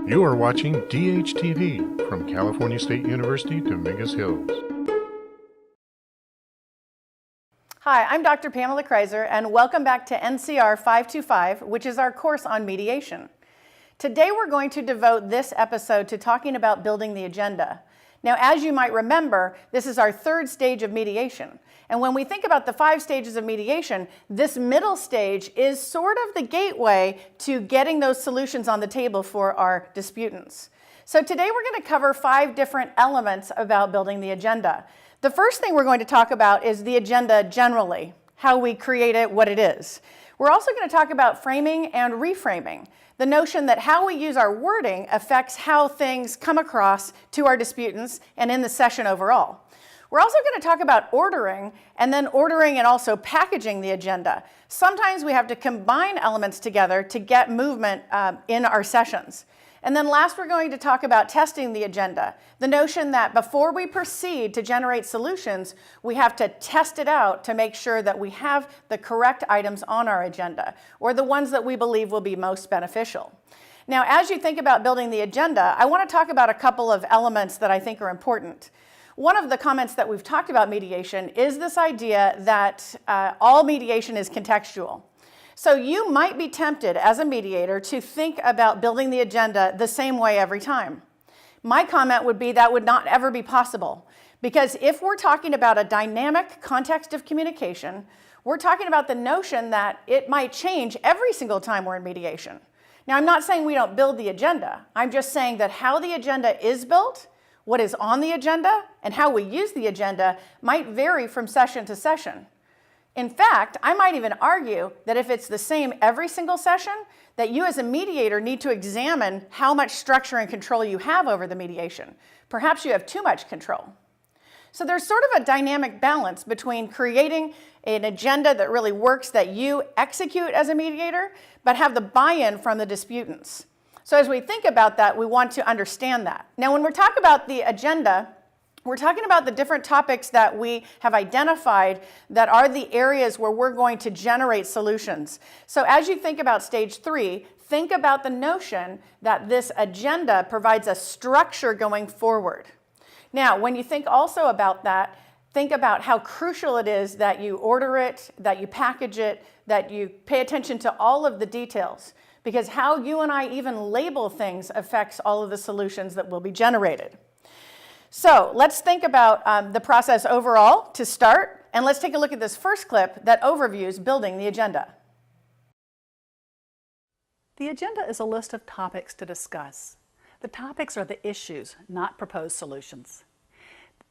You are watching DHTV from California State University, Dominguez Hills. Hi, I'm Dr. Pamela Kreiser, and welcome back to NCR 525, which is our course on mediation. Today we're going to devote this episode to talking about building the agenda. Now, as you might remember, this is our third stage of mediation. And when we think about the 5 stages of mediation, this middle stage is sort of the gateway to getting those solutions on the table for our disputants. So today we're going to cover 5 different elements about building the agenda. The first thing we're going to talk about is the agenda generally, how we create it, what it is. We're also going to talk about framing and reframing, the notion that how we use our wording affects how things come across to our disputants and in the session overall. We're also going to talk about ordering, and then ordering and also packaging the agenda. Sometimes we have to combine elements together to get movement in our sessions. And then last, we're going to talk about testing the agenda, the notion that before we proceed to generate solutions, we have to test it out to make sure that we have the correct items on our agenda, or the ones that we believe will be most beneficial. Now, as you think about building the agenda, I want to talk about a couple of elements that I think are important. One of the comments that we've talked about mediation is this idea that all mediation is contextual. So you might be tempted as a mediator to think about building the agenda the same way every time. My comment would be that would not ever be possible, because if we're talking about a dynamic context of communication, we're talking about the notion that it might change every single time we're in mediation. Now, I'm not saying we don't build the agenda. I'm just saying that how the agenda is built, what is on the agenda, and how we use the agenda might vary from session to session. In fact, I might even argue that if it's the same every single session, that you as a mediator need to examine how much structure and control you have over the mediation. Perhaps you have too much control. So there's sort of a dynamic balance between creating an agenda that really works, that you execute as a mediator, but have the buy-in from the disputants. So as we think about that, we want to understand that. Now, when we're talking about the agenda, we're talking about the different topics that we have identified that are the areas where we're going to generate solutions. So as you think about stage 3, think about the notion that this agenda provides a structure going forward. Now, when you think also about that, think about how crucial it is that you order it, that you package it, that you pay attention to all of the details, because how you and I even label things affects all of the solutions that will be generated. So let's think about the process overall to start, and let's take a look at this first clip that overviews building the agenda. The agenda is a list of topics to discuss. The topics are the issues, not proposed solutions.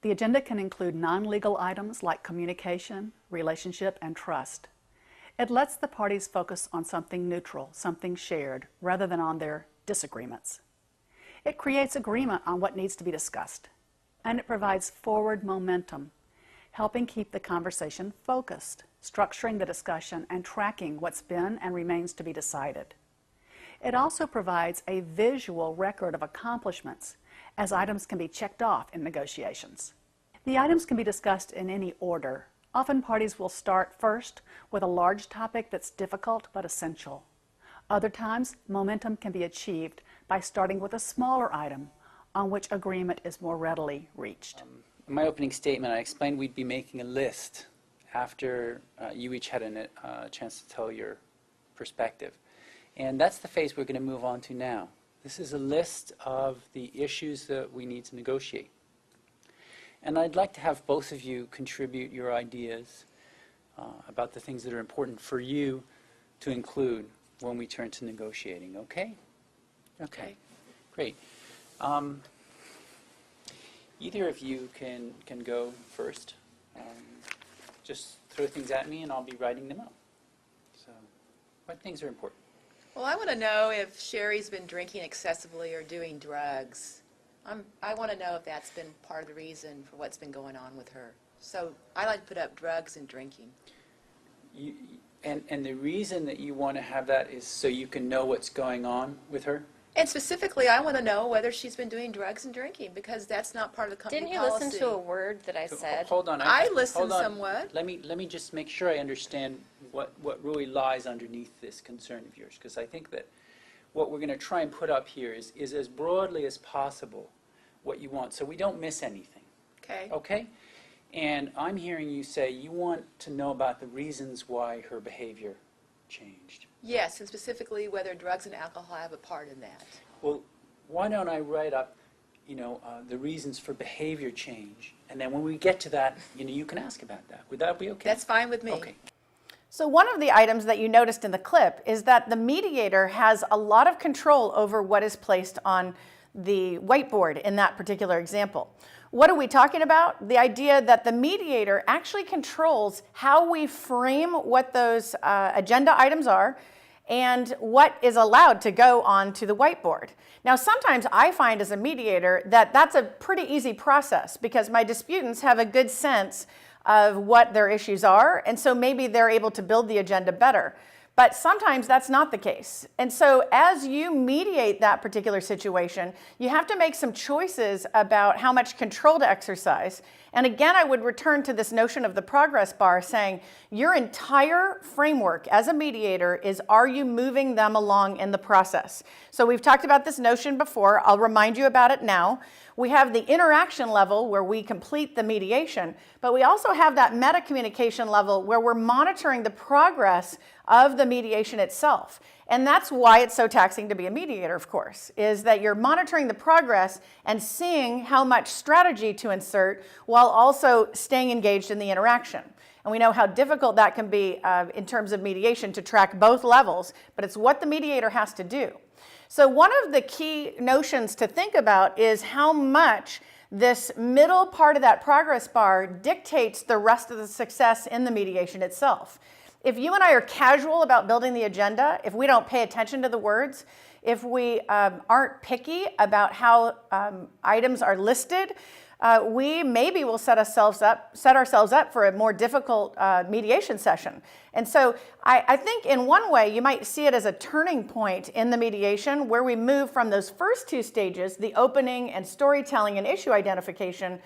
The agenda can include non-legal items like communication, relationship, and trust. It lets the parties focus on something neutral, something shared, rather than on their disagreements. It creates agreement on what needs to be discussed. And it provides forward momentum, helping keep the conversation focused, structuring the discussion, and tracking what's been and remains to be decided. It also provides a visual record of accomplishments, as items can be checked off in negotiations. The items can be discussed in any order. Often parties will start first with a large topic that's difficult but essential. Other times, momentum can be achieved by starting with a smaller item on which agreement is more readily reached. In my opening statement, I explained we'd be making a list after you each had a chance to tell your perspective. And that's the phase we're going to move on to now. This is a list of the issues that we need to negotiate. And I'd like to have both of you contribute your ideas about the things that are important for you to include when we turn to negotiating, okay? Okay, great. Either of you can go first. Just throw things at me and I'll be writing them out. So, what things are important? Well, I want to know if Sherry's been drinking excessively or doing drugs. I want to know if that's been part of the reason for what's been going on with her. So I like to put up drugs and drinking. And the reason that you want to have that is so you can know what's going on with her? And specifically, I want to know whether she's been doing drugs and drinking, because that's not part of the company Didn't you policy. listen to a word that I said? Hold on. I listened hold on. somewhat. Let me just make sure I understand what really lies underneath this concern of yours, because I think that what we're going to try and put up here is as broadly as possible what you want, so we don't miss anything. Okay. Okay? And I'm hearing you say you want to know about the reasons why her behavior changed. Yes, and specifically whether drugs and alcohol have a part in that. Well, why don't I write up, the reasons for behavior change, and then when we get to that, you can ask about that. Would that be okay? That's fine with me. Okay. So one of the items that you noticed in the clip is that the mediator has a lot of control over what is placed on the whiteboard in that particular example. What are we talking about? The idea that the mediator actually controls how we frame what those agenda items are and what is allowed to go onto the whiteboard. Now, sometimes I find as a mediator that that's a pretty easy process because my disputants have a good sense of what their issues are, and so maybe they're able to build the agenda better. But sometimes that's not the case. And so as you mediate that particular situation, you have to make some choices about how much control to exercise. And again, I would return to this notion of the progress bar saying your entire framework as a mediator is, are you moving them along in the process? So we've talked about this notion before. I'll remind you about it now. We have the interaction level where we complete the mediation, but we also have that meta communication level where we're monitoring the progress of the mediation itself. And that's why it's so taxing to be a mediator, of course, is that you're monitoring the progress and seeing how much strategy to insert while also staying engaged in the interaction. And we know how difficult that can be in terms of mediation to track both levels, but it's what the mediator has to do. So one of the key notions to think about is how much this middle part of that progress bar dictates the rest of the success in the mediation itself. If you and I are casual about building the agenda, if we don't pay attention to the words, if we aren't picky about how items are listed, we maybe will set ourselves up for a more difficult mediation session. And so I think in one way you might see it as a turning point in the mediation where we move from those first two stages, the opening and storytelling and issue identification,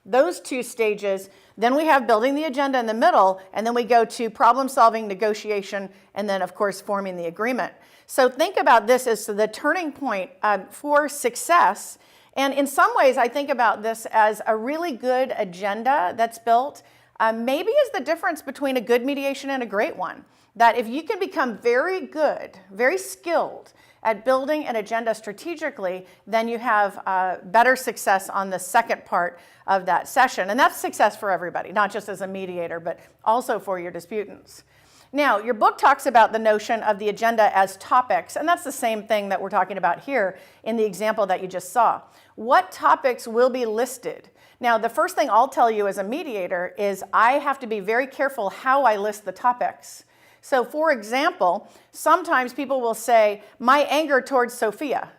those two stages, then we have building the agenda in the middle, and then we go to problem solving, negotiation, and then of course forming the agreement. So think about this as the turning point for success. And in some ways, I think about this as a really good agenda that's built, maybe is the difference between a good mediation and a great one. That if you can become very good, very skilled at building an agenda strategically, then you have better success on the second part of that session. And that's success for everybody, not just as a mediator, but also for your disputants. Now, your book talks about the notion of the agenda as topics, and that's the same thing that we're talking about here in the example that you just saw. What topics will be listed? Now, the first thing I'll tell you as a mediator is I have to be very careful how I list the topics. So, for example, sometimes people will say, my anger towards Sophia.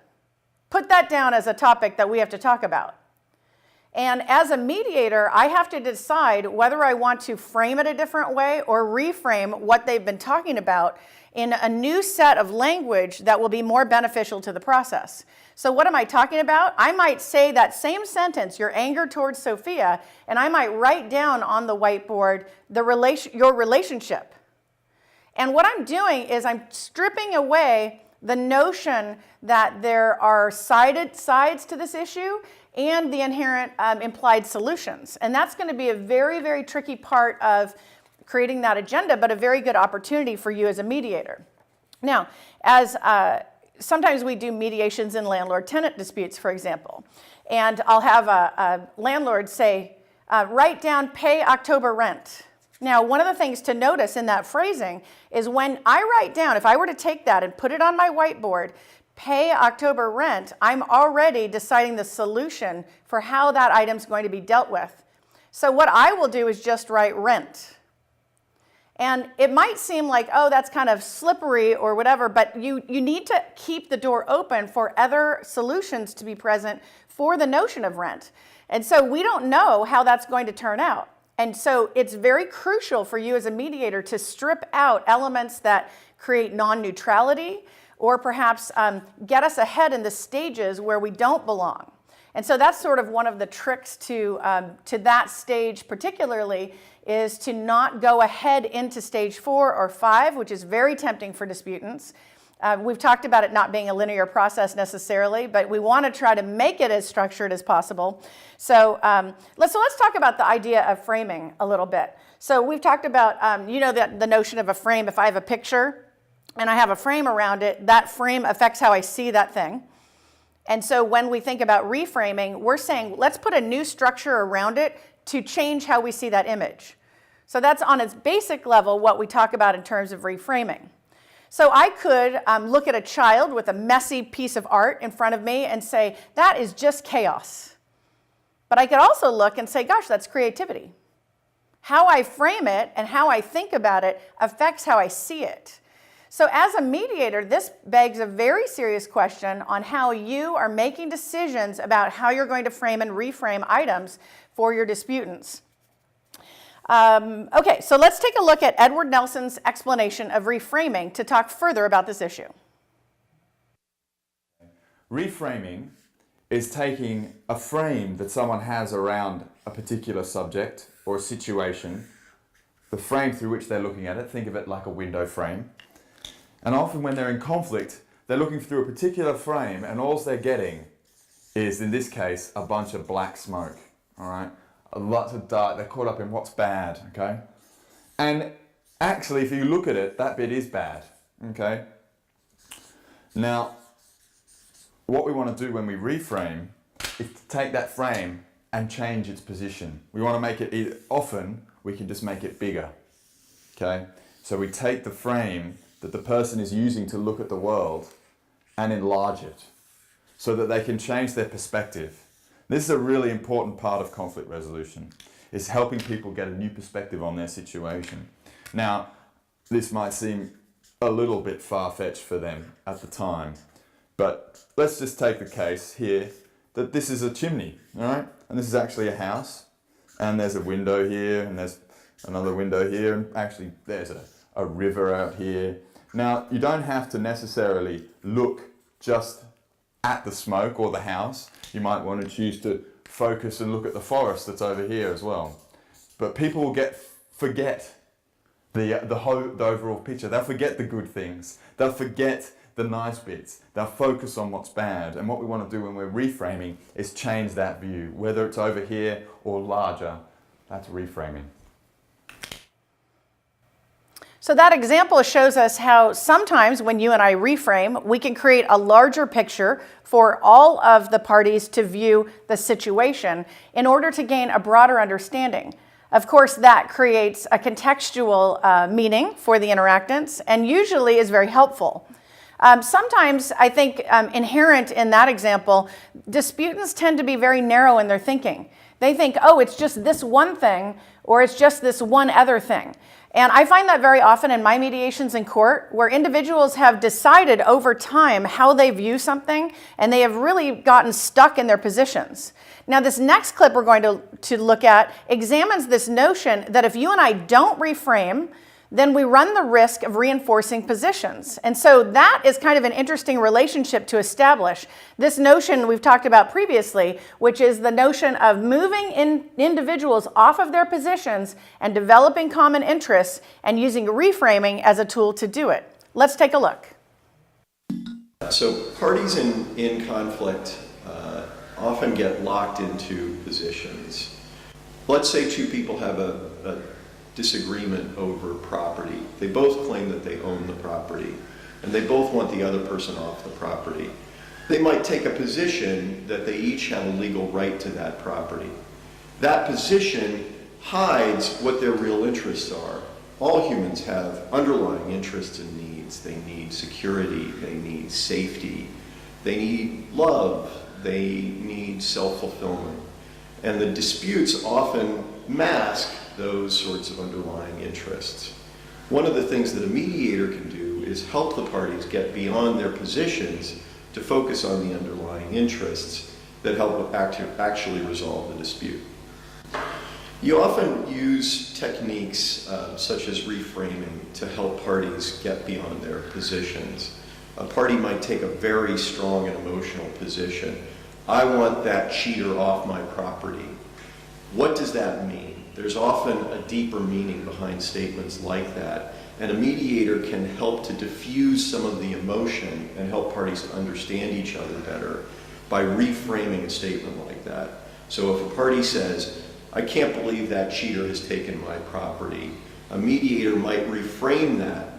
Put that down as a topic that we have to talk about. And as a mediator, I have to decide whether I want to frame it a different way or reframe what they've been talking about in a new set of language that will be more beneficial to the process. So what am I talking about? I might say that same sentence, your anger towards Sophia, and I might write down on the whiteboard your relationship. And what I'm doing is I'm stripping away the notion that there are sides to this issue and the inherent implied solutions. And that's going to be a very, very tricky part of creating that agenda, but a very good opportunity for you as a mediator. Now, as sometimes we do mediations in landlord-tenant disputes, for example, and I'll have a landlord say, write down pay October rent. Now, one of the things to notice in that phrasing is when I write down, if I were to take that and put it on my whiteboard, pay October rent, I'm already deciding the solution for how that item's going to be dealt with. So what I will do is just write rent. And it might seem like, oh, that's kind of slippery or whatever, but you need to keep the door open for other solutions to be present for the notion of rent. And so we don't know how that's going to turn out. And so it's very crucial for you as a mediator to strip out elements that create non-neutrality or perhaps get us ahead in the stages where we don't belong. And so that's sort of one of the tricks to that stage particularly is to not go ahead into stage 4 or 5, which is very tempting for disputants, We've talked about it not being a linear process necessarily, but we want to try to make it as structured as possible. So let's talk about the idea of framing a little bit. So we've talked about, you know, the notion of a frame. If I have a picture and I have a frame around it, that frame affects how I see that thing. And so when we think about reframing, we're saying, let's put a new structure around it to change how we see that image. So that's on its basic level what we talk about in terms of reframing. So I could look at a child with a messy piece of art in front of me and say, that is just chaos. But I could also look and say, gosh, that's creativity. How I frame it and how I think about it affects how I see it. So as a mediator, this begs a very serious question on how you are making decisions about how you're going to frame and reframe items for your disputants. Okay, so let's take a look at Edward Nelson's explanation of reframing to talk further about this issue. Reframing is taking a frame that someone has around a particular subject or a situation, the frame through which they're looking at it, think of it like a window frame. And often when they're in conflict, they're looking through a particular frame and all they're getting is, in this case, a bunch of black smoke, all right? Lots of dark, they're caught up in what's bad, okay? And actually, if you look at it, that bit is bad, okay? Now, what we want to do when we reframe is to take that frame and change its position. We want to make it, often, we can just make it bigger, okay? So we take the frame that the person is using to look at the world and enlarge it so that they can change their perspective. This is a really important part of conflict resolution, is helping people get a new perspective on their situation. Now, this might seem a little bit far-fetched for them at the time, but let's just take the case here that this is a chimney, all right? And this is actually a house, and there's a window here, and there's another window here, and actually there's a river out here. Now, you don't have to necessarily look just at the smoke or the house. You might want to choose to focus and look at the forest that's over here as well. But people will forget the overall picture. They'll forget the good things. They'll forget the nice bits. They'll focus on what's bad. And what we want to do when we're reframing is change that view. Whether it's over here or larger, that's reframing. So that example shows us how sometimes when you and I reframe, we can create a larger picture for all of the parties to view the situation in order to gain a broader understanding. Of course, that creates a contextual meaning for the interactants and usually is very helpful. Sometimes, I think inherent in that example, disputants tend to be very narrow in their thinking. They think, oh, it's just this one thing or it's just this one other thing. And I find that very often in my mediations in court, where individuals have decided over time how they view something, and they have really gotten stuck in their positions. Now, this next clip we're going to look at examines this notion that if you and I don't reframe, then we run the risk of reinforcing positions. And so that is kind of an interesting relationship to establish. This notion we've talked about previously, which is the notion of moving individuals off of their positions and developing common interests and using reframing as a tool to do it. Let's take a look. So parties in conflict often get locked into positions. Let's say two people have a disagreement over property. They both claim that they own the property, and they both want the other person off the property. They might take a position that they each have a legal right to that property. That position hides what their real interests are. All humans have underlying interests and needs. They need security, they need safety, they need love, they need self-fulfillment. And the disputes often mask those sorts of underlying interests. One of the things that a mediator can do is help the parties get beyond their positions to focus on the underlying interests that help actually resolve the dispute. You often use techniques such as reframing to help parties get beyond their positions. A party might take a very strong and emotional position. I want that cheater off my property. What does that mean? There's often a deeper meaning behind statements like that. And a mediator can help to diffuse some of the emotion and help parties to understand each other better by reframing a statement like that. So if a party says, I can't believe that cheater has taken my property, a mediator might reframe that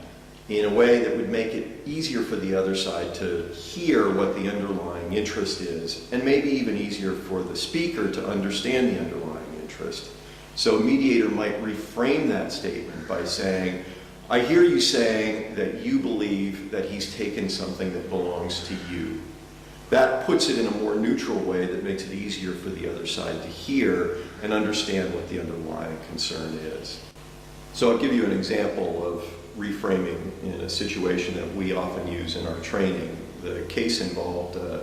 in a way that would make it easier for the other side to hear what the underlying interest is, and maybe even easier for the speaker to understand the underlying interest. So a mediator might reframe that statement by saying, I hear you saying that you believe that he's taken something that belongs to you. That puts it in a more neutral way that makes it easier for the other side to hear and understand what the underlying concern is. So I'll give you an example of reframing in a situation that we often use in our training. The case involved a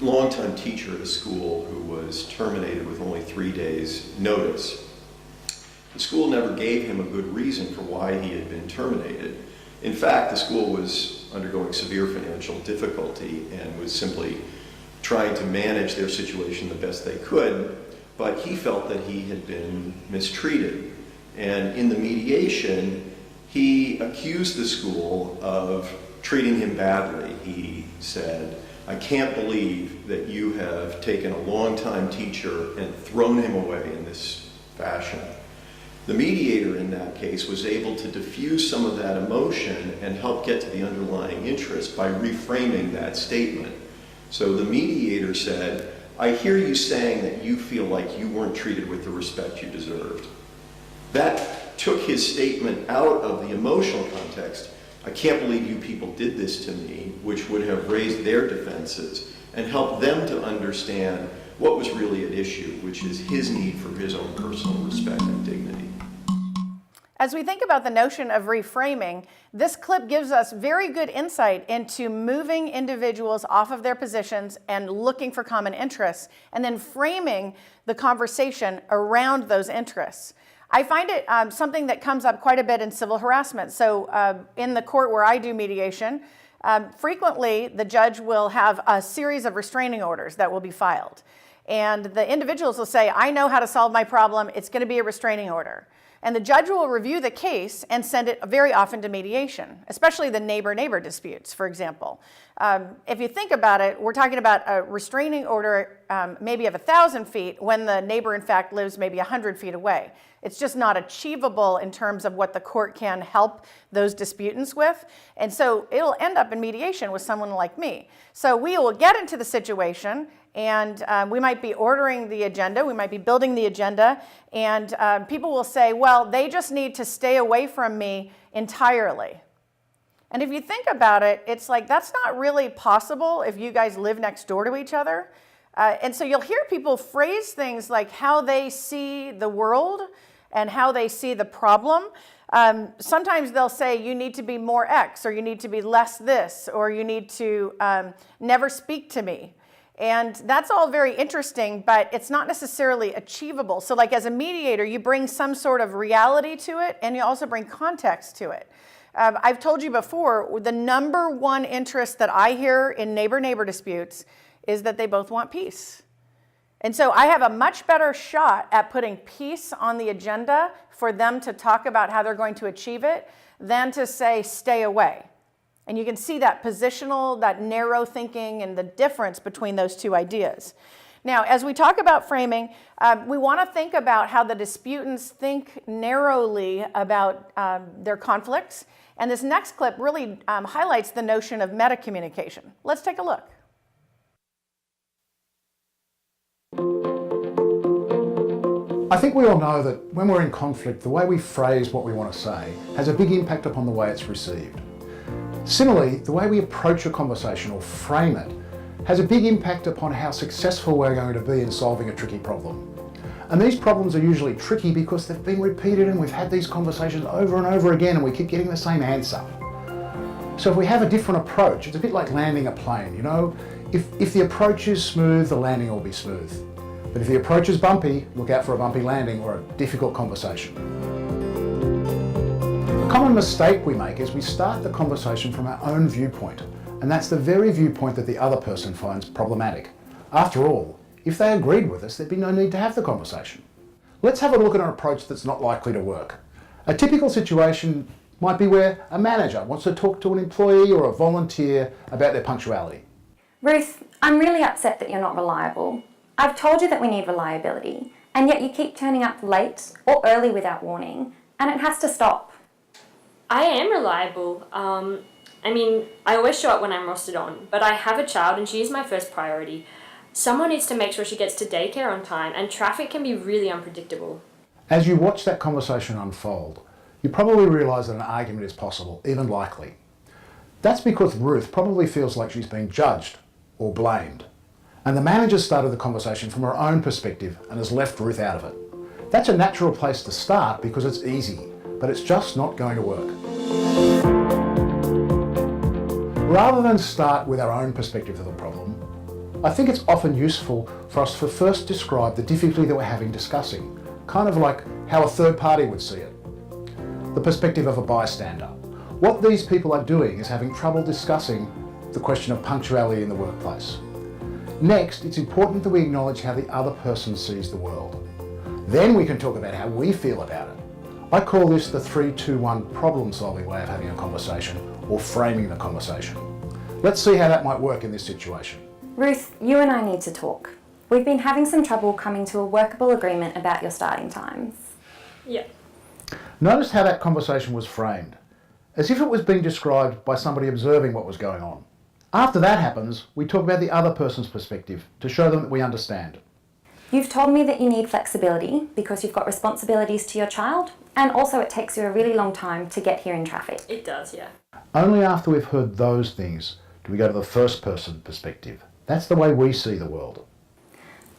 longtime teacher at a school who was terminated with only 3 days' notice. The school never gave him a good reason for why he had been terminated. In fact, the school was undergoing severe financial difficulty and was simply trying to manage their situation the best they could, but he felt that he had been mistreated. And in the mediation, he accused the school of treating him badly. He said, I can't believe that you have taken a longtime teacher and thrown him away in this fashion. The mediator in that case was able to diffuse some of that emotion and help get to the underlying interest by reframing that statement. So the mediator said, I hear you saying that you feel like you weren't treated with the respect you deserved. That took his statement out of the emotional context. I can't believe you people did this to me, which would have raised their defenses and helped them to understand what was really at issue, which is his need for his own personal respect and dignity. As we think about the notion of reframing, this clip gives us very good insight into moving individuals off of their positions and looking for common interests, and then framing the conversation around those interests. I find it something that comes up quite a bit in civil harassment. So in the court where I do mediation, frequently the judge will have a series of restraining orders that will be filed. And the individuals will say, I know how to solve my problem, it's going to be a restraining order. And the judge will review the case and send it very often to mediation, especially the neighbor-neighbor disputes, for example. If you think about it, we're talking about a restraining order maybe of 1,000 feet when the neighbor, in fact, lives maybe 100 feet away. It's just not achievable in terms of what the court can help those disputants with. And so it'll end up in mediation with someone like me. So we will get into the situation, and we might be ordering the agenda, we might be building the agenda, and people will say, well, they just need to stay away from me entirely. And if you think about it, it's like that's not really possible if you guys live next door to each other. And so you'll hear people phrase things like how they see the world and how they see the problem. Sometimes they'll say you need to be more X, or you need to be less this, or you need to never speak to me. And that's all very interesting, but it's not necessarily achievable. So like as a mediator, you bring some sort of reality to it, and you also bring context to it. I've told you before, the number one interest that I hear in neighbor-neighbor disputes is that they both want peace. And so I have a much better shot at putting peace on the agenda for them to talk about how they're going to achieve it than to say, stay away. And you can see that positional, that narrow thinking, and the difference between those two ideas. Now, as we talk about framing, we want to think about how the disputants think narrowly about their conflicts. And this next clip really highlights the notion of meta-communication. Let's take a look. I think we all know that when we're in conflict, the way we phrase what we want to say has a big impact upon the way it's received. Similarly, the way we approach a conversation or frame it has a big impact upon how successful we're going to be in solving a tricky problem. And these problems are usually tricky because they've been repeated and we've had these conversations over and over again and we keep getting the same answer. So if we have a different approach, it's a bit like landing a plane, you know? If the approach is smooth, the landing will be smooth. But if the approach is bumpy, look out for a bumpy landing or a difficult conversation. A common mistake we make is we start the conversation from our own viewpoint, and that's the very viewpoint that the other person finds problematic. After all, if they agreed with us, there'd be no need to have the conversation. Let's have a look at an approach that's not likely to work. A typical situation Might be where a manager wants to talk to an employee or a volunteer about their punctuality. Ruth, I'm really upset that you're not reliable. I've told you that we need reliability, and yet you keep turning up late or early without warning, and it has to stop. I am reliable. I always show up when I'm rostered on, but I have a child and she is my first priority. Someone needs to make sure she gets to daycare on time, and traffic can be really unpredictable. As you watch that conversation unfold, you probably realise that an argument is possible, even likely. That's because Ruth probably feels like she's being judged or blamed. And the manager started the conversation from her own perspective and has left Ruth out of it. That's a natural place to start because it's easy, but it's just not going to work. Rather than start with our own perspective of the problem, I think it's often useful for us to first describe the difficulty that we're having discussing, kind of like how a third party would see it. The perspective of a bystander. What these people are doing is having trouble discussing the question of punctuality in the workplace. Next, it's important that we acknowledge how the other person sees the world. Then we can talk about how we feel about it. I call this the 3-2-1 problem-solving way of having a conversation, or framing the conversation. Let's see how that might work in this situation. Ruth, you and I need to talk. We've been having some trouble coming to a workable agreement about your starting times. Yeah. Notice how that conversation was framed, as if it was being described by somebody observing what was going on. After that happens, we talk about the other person's perspective to show them that we understand. You've told me that you need flexibility because you've got responsibilities to your child, and also it takes you a really long time to get here in traffic. It does, yeah. Only after we've heard those things do we go to the first person perspective. That's the way we see the world.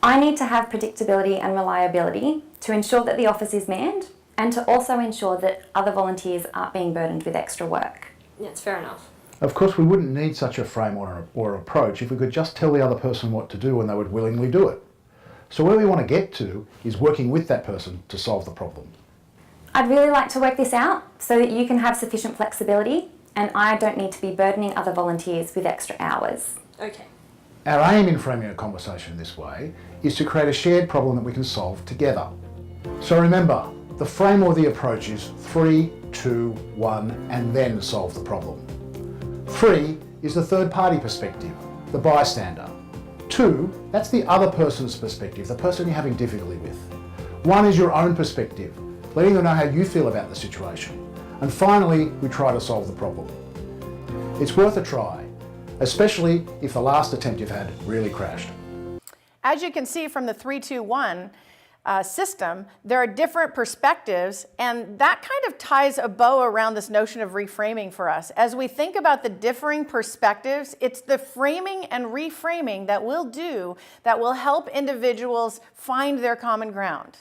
I need to have predictability and reliability to ensure that the office is manned, and to also ensure that other volunteers aren't being burdened with extra work. Yeah, it's fair enough. Of course, we wouldn't need such a frame or approach if we could just tell the other person what to do and they would willingly do it. So where we want to get to is working with that person to solve the problem. I'd really like to work this out so that you can have sufficient flexibility and I don't need to be burdening other volunteers with extra hours. Okay. Our aim in framing a conversation this way is to create a shared problem that we can solve together. So remember, the frame or the approach is 3, 2, 1, and then solve the problem. 3 is the third party perspective, the bystander. 2, that's the other person's perspective, the person you're having difficulty with. 1 is your own perspective, letting them know how you feel about the situation. And finally, we try to solve the problem. It's worth a try, especially if the last attempt you've had really crashed. As you can see from the 3-2-1 system, there are different perspectives, and that kind of ties a bow around this notion of reframing for us. As we think about the differing perspectives, it's the framing and reframing that we'll do that will help individuals find their common ground.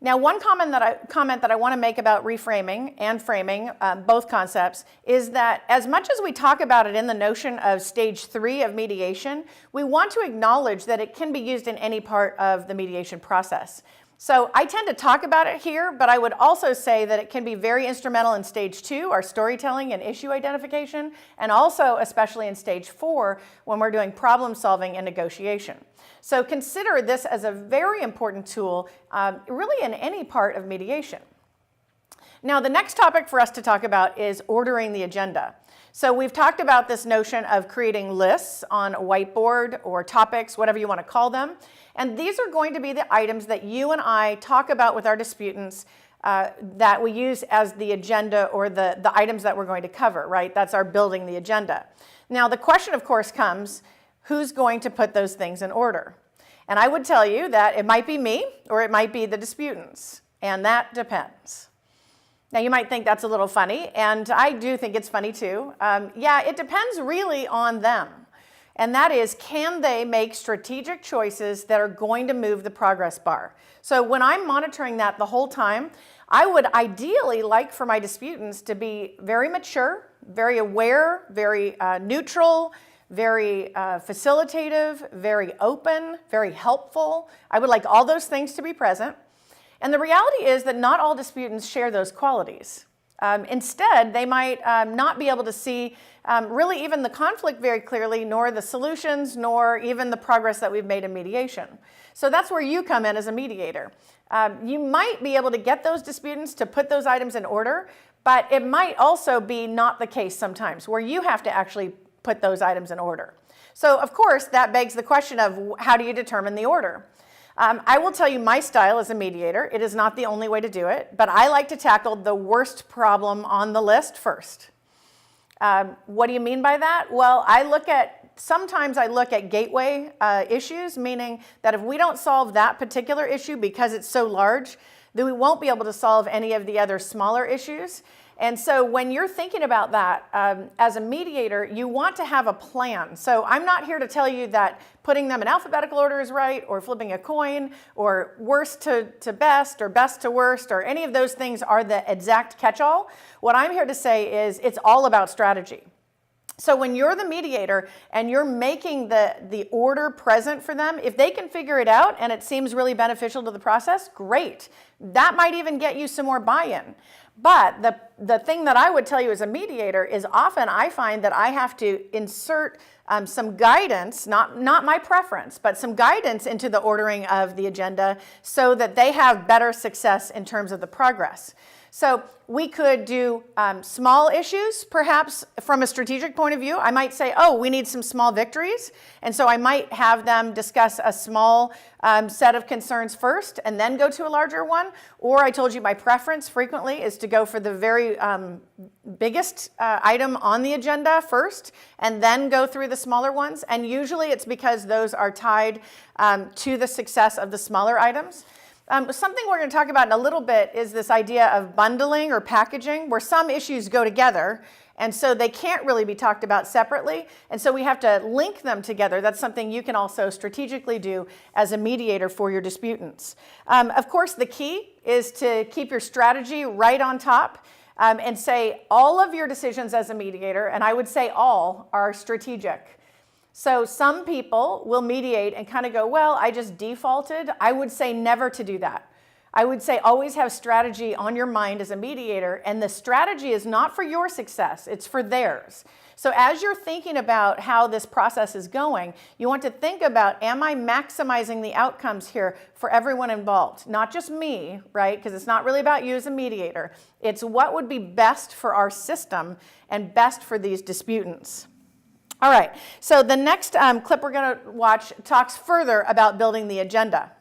Now, one comment that I want to make about reframing and framing, both concepts, is that as much as we talk about it in the notion of stage 3 of mediation, we want to acknowledge that it can be used in any part of the mediation process. So I tend to talk about it here, but I would also say that it can be very instrumental in stage 2, our storytelling and issue identification, and also especially in stage 4 when we're doing problem solving and negotiation. So consider this as a very important tool, really in any part of mediation. Now, the next topic for us to talk about is ordering the agenda. So we've talked about this notion of creating lists on a whiteboard or topics, whatever you want to call them. And these are going to be the items that you and I talk about with our disputants that we use as the agenda or the items that we're going to cover, right? That's our building the agenda. Now, the question, of course, comes, who's going to put those things in order? And I would tell you that it might be me or it might be the disputants, and that depends. Now, you might think that's a little funny, and I do think it's funny too. Yeah, it depends really on them. And that is, can they make strategic choices that are going to move the progress bar? So when I'm monitoring that the whole time, I would ideally like for my disputants to be very mature, very aware, very neutral, very facilitative, very open, very helpful. I would like all those things to be present. And the reality is that not all disputants share those qualities. Instead, they might not be able to see really even the conflict very clearly, nor the solutions, nor even the progress that we've made in mediation. So that's where you come in as a mediator. You might be able to get those disputants to put those items in order, But it might also be not the case sometimes where you have to actually put those items in order. So of course, that begs the question of how do you determine the order? I will tell you my style as a mediator. It is not the only way to do it, but I like to tackle the worst problem on the list first. What do you mean by that? Well, sometimes I look at gateway issues, meaning that if we don't solve that particular issue because it's so large, then we won't be able to solve any of the other smaller issues. And so when you're thinking about that, as a mediator, you want to have a plan. So I'm not here to tell you that putting them in alphabetical order is right, or flipping a coin, or worst to best, or best to worst, or any of those things are the exact catch-all. What I'm here to say is it's all about strategy. So when you're the mediator and you're making the order present for them, if they can figure it out and it seems really beneficial to the process, great. That might even get you some more buy-in. But the thing that I would tell you as a mediator is often I find that I have to insert some guidance, not my preference, but some guidance into the ordering of the agenda so that they have better success in terms of the progress. So we could do small issues, perhaps from a strategic point of view. I might say, oh, we need some small victories. And so I might have them discuss a small set of concerns first and then go to a larger one. Or I told you my preference frequently is to go for the very biggest item on the agenda first and then go through the smaller ones. And usually it's because those are tied to the success of the smaller items. Something we're going to talk about in a little bit is this idea of bundling or packaging, where some issues go together, and so they can't really be talked about separately, and so we have to link them together. That's something you can also strategically do as a mediator for your disputants. Of course, the key is to keep your strategy right on top and say all of your decisions as a mediator, and I would say all, are strategic. So some people will mediate and kind of go, well, I just defaulted. I would say never to do that. I would say always have strategy on your mind as a mediator, and the strategy is not for your success, it's for theirs. So as you're thinking about how this process is going, you want to think about, am I maximizing the outcomes here for everyone involved? Not just me, right? Because it's not really about you as a mediator. It's what would be best for our system and best for these disputants. All right, so the next clip we're going to watch talks further about building the agenda.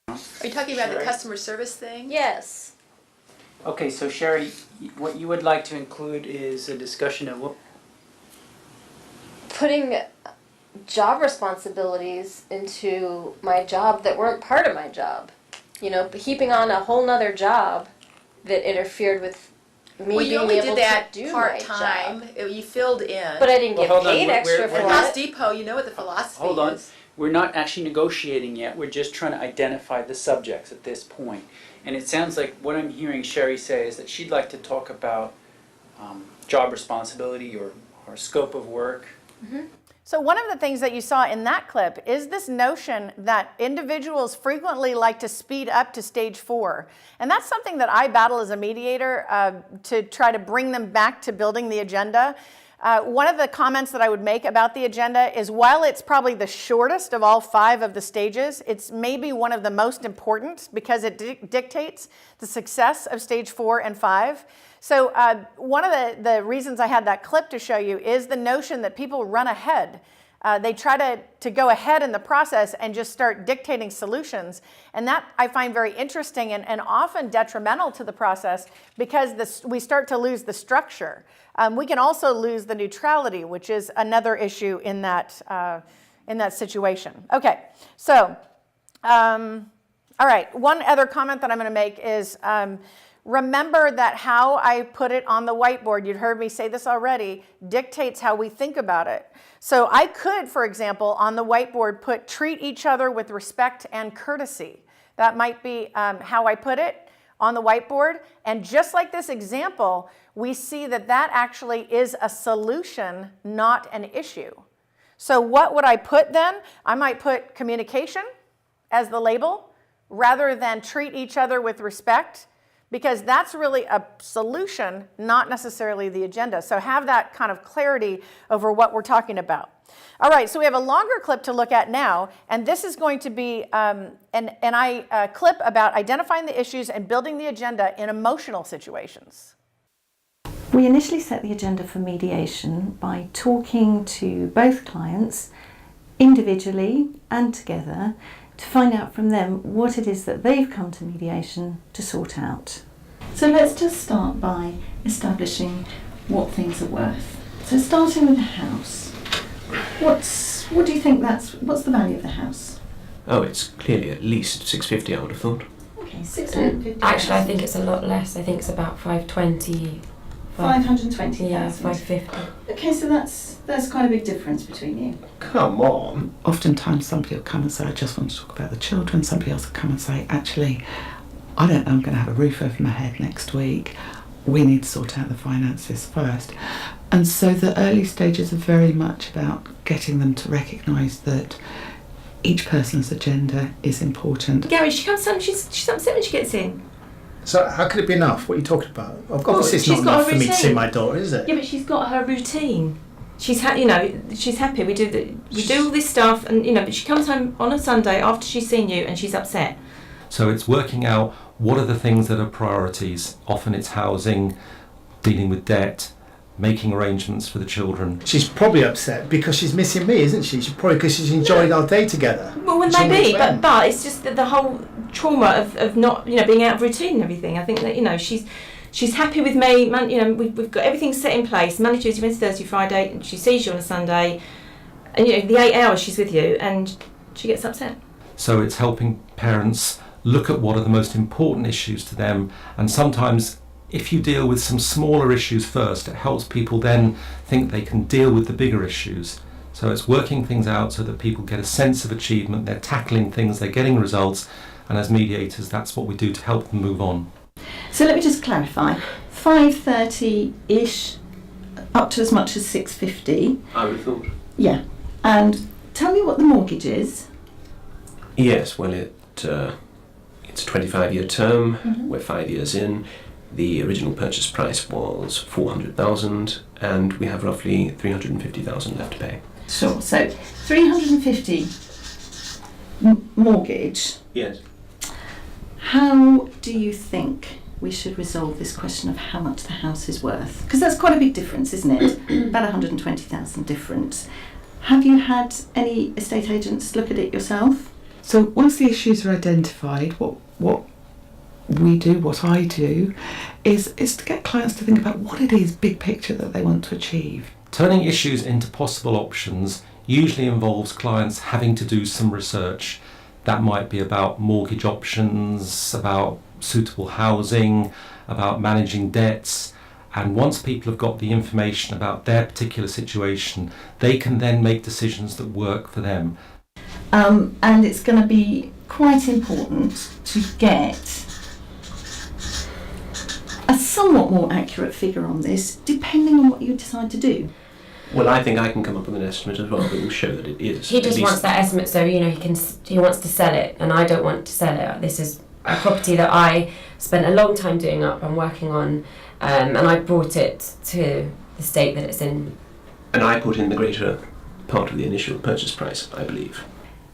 Are you talking about the customer service thing? Yes. Okay, so Sherry, what you would like to include is a discussion of what? Putting job responsibilities into my job that weren't part of my job. You know, heaping on a whole nother job that interfered with me Well, you being only able did that to do part-time. my job. You filled in. But I didn't Well, get hold on, paid extra we're for House it. Depot, you know what the philosophy Hold on. is. We're not actually negotiating yet. We're just trying to identify the subjects at this point. And it sounds like what I'm hearing Sherry say is that she'd like to talk about job responsibility or scope of work. Mm-hmm. So one of the things that you saw in that clip is this notion that individuals frequently like to speed up to stage 4. And that's something that I battle as a mediator to try to bring them back to building the agenda. One of the comments that I would make about the agenda is while it's probably the shortest of all 5 of the stages, it's maybe one of the most important because it dictates the success of stage 4 and 5. So one of the reasons I had that clip to show you is the notion that people run ahead. They try to go ahead in the process and just start dictating solutions. And that I find very interesting and often detrimental to the process because we start to lose the structure. We can also lose the neutrality, which is another issue in that situation. Okay, so, all right, one other comment that I'm going to make is remember that how I put it on the whiteboard, you'd heard me say this already, dictates how we think about it. So I could, for example, on the whiteboard put treat each other with respect and courtesy. That might be how I put it on the whiteboard. And just like this example, we see that that actually is a solution, not an issue. So what would I put then? I might put communication as the label rather than treat each other with respect, because that's really a solution, not necessarily the agenda. So have that kind of clarity over what we're talking about. All right, so we have a longer clip to look at now, and this is going to be a clip about identifying the issues and building the agenda in emotional situations. We initially set the agenda for mediation by talking to both clients individually and together to find out from them what it is that they've come to mediation to sort out. So let's just start by establishing what things are worth. So starting with the house, what do you think what's the value of the house? Oh, it's clearly at least 650, I would have thought. Okay, 650. Actually, I think it's a lot less. I think it's about 520. 520,000. Yeah, 550. Okay, so that's quite a big difference between you. Come on. Oftentimes somebody will come and say, I just want to talk about the children. Somebody else will come and say, actually, I don't know, I'm going to have a roof over my head next week. We need to sort out the finances first. And so the early stages are very much about getting them to recognise that each person's agenda is important. Gary, she comes home, she's upset when she gets in. So how could it be enough? What are you talking about? Obviously, it's not enough for me to see my daughter, is it? Yeah, but she's got her routine. She's she's happy. We do all this stuff, and but she comes home on a Sunday after she's seen you, and she's upset. So it's working out what are the things that are priorities. Often it's housing, dealing with debt, making arrangements for the children. She's probably upset because she's missing me, isn't she? She's probably because she's enjoyed our day together. Well, maybe, but it's just the whole trauma of not being out of routine and everything. I think that she's happy with me. We've got everything set in place. Monday, Tuesday, Wednesday, Thursday, Friday, and she sees you on a Sunday, and the 8 hours she's with you, and she gets upset. So it's helping parents look at what are the most important issues to them, and sometimes if you deal with some smaller issues first, it helps people then think they can deal with the bigger issues. So it's working things out so that people get a sense of achievement, they're tackling things, they're getting results, and as mediators, that's what we do to help them move on. So let me just clarify, 530-ish, up to as much as 650. I would have thought. Yeah, and tell me what the mortgage is. Yes, well, it's a 25-year term. We're 5 years in. The original purchase price was 400,000, and we have roughly 350,000 left to pay. Sure. So 350 mortgage. Yes. How do you think we should resolve this question of how much the house is worth? Because that's quite a big difference, isn't it? About 120,000 difference. Have you had any estate agents look at it yourself? So once the issues are identified, what we do, what I do, is to get clients to think about what it is, big picture, that they want to achieve. Turning issues into possible options usually involves clients having to do some research. That might be about mortgage options, about suitable housing, about managing debts. And once people have got the information about their particular situation, they can then make decisions that work for them. And it's going to be quite important to get a somewhat more accurate figure on this, depending on what you decide to do. Well, I think I can come up with an estimate as well that will show that it is. He just wants that estimate so he wants to sell it, and I don't want to sell it. This is a property that I spent a long time doing up and working on, and I brought it to the state that it's in. And I put in the greater part of the initial purchase price, I believe.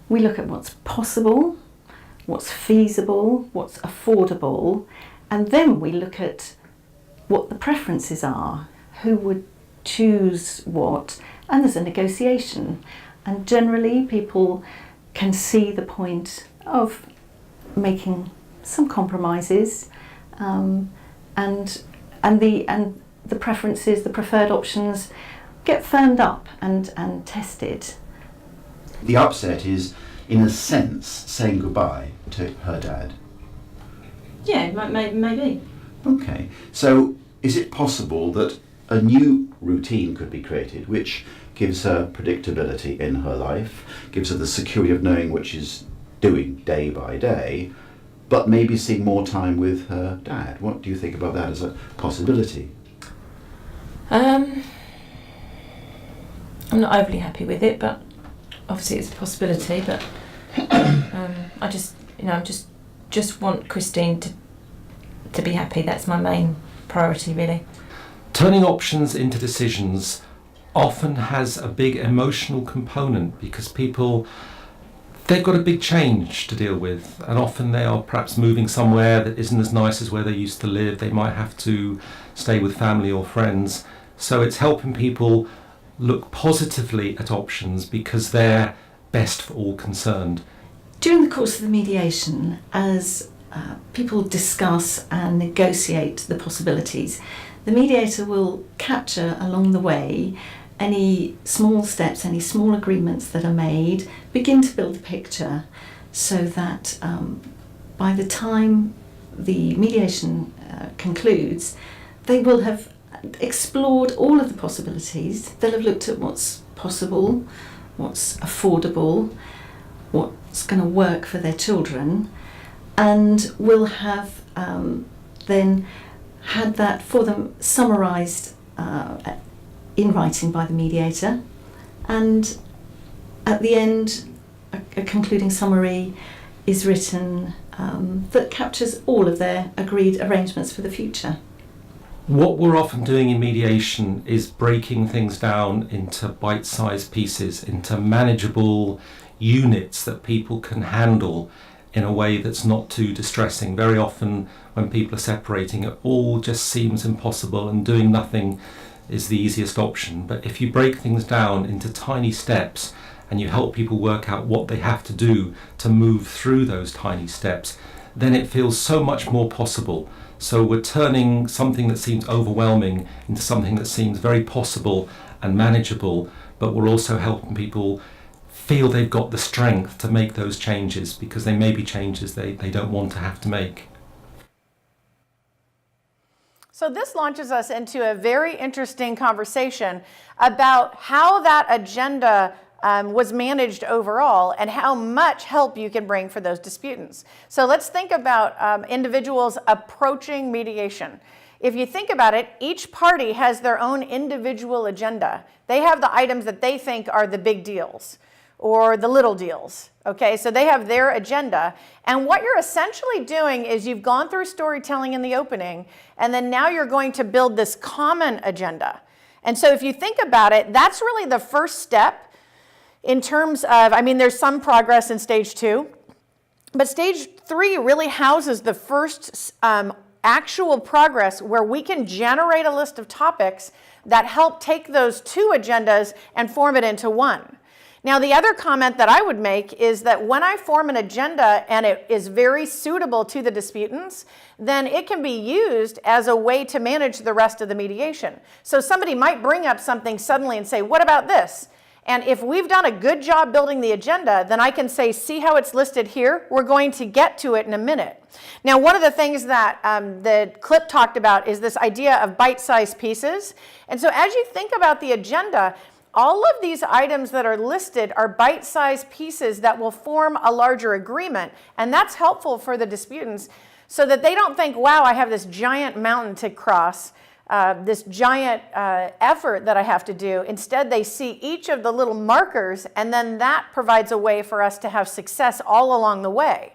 We look at what's possible, what's feasible, what's affordable, and then we look at what the preferences are, who would choose what, and there's a negotiation. And generally people can see the point of making some compromises, and the preferences, the preferred options get firmed up and tested. The upset is, in a sense, saying goodbye to her dad. Yeah, maybe. Okay, so is it possible that a new routine could be created which gives her predictability in her life, gives her the security of knowing what she's doing day by day, but maybe seeing more time with her dad? What do you think about that as a possibility? I'm not overly happy with it, but obviously it's a possibility. But I just want Christine to be happy. That's my main priority, really. Turning options into decisions often has a big emotional component because people, they've got a big change to deal with, and often they are perhaps moving somewhere that isn't as nice as where they used to live. They might have to stay with family or friends. So it's helping people look positively at options because they're best for all concerned. During the course of the mediation, as people discuss and negotiate the possibilities, the mediator will capture along the way any small steps, any small agreements that are made, begin to build a picture so that by the time the mediation concludes, they will have explored all of the possibilities. They'll have looked at what's possible, what's affordable, what's going to work for their children, and will have then had that for them summarised in writing by the mediator, and at the end a concluding summary is written that captures all of their agreed arrangements for the future. What we're often doing in mediation is breaking things down into bite-sized pieces, into manageable units that people can handle in a way that's not too distressing. Very often when people are separating, it all just seems impossible and doing nothing is the easiest option. But if you break things down into tiny steps and you help people work out what they have to do to move through those tiny steps, then it feels so much more possible. So we're turning something that seems overwhelming into something that seems very possible and manageable, but we're also helping people feel they've got the strength to make those changes because they may be changes they don't want to have to make. So this launches us into a very interesting conversation about how that agenda was managed overall and how much help you can bring for those disputants. So let's think about individuals approaching mediation. If you think about it, each party has their own individual agenda. They have the items that they think are the big deals or the little deals. Okay, so they have their agenda. And what you're essentially doing is you've gone through storytelling in the opening, and then now you're going to build this common agenda. And so if you think about it, that's really the first step in terms of, I mean, there's some progress in stage 2, but stage 3 really houses the first actual progress where we can generate a list of topics that help take those 2 agendas and form it into one. Now, the other comment that I would make is that when I form an agenda and it is very suitable to the disputants, then it can be used as a way to manage the rest of the mediation. So somebody might bring up something suddenly and say, what about this? And if we've done a good job building the agenda, then I can say, see how it's listed here? We're going to get to it in a minute. Now, one of the things that the clip talked about is this idea of bite-sized pieces. And so as you think about the agenda, all of these items that are listed are bite-sized pieces that will form a larger agreement. And that's helpful for the disputants so that they don't think, wow, I have this giant mountain to cross, this giant effort that I have to do. Instead, they see each of the little markers, and then that provides a way for us to have success all along the way.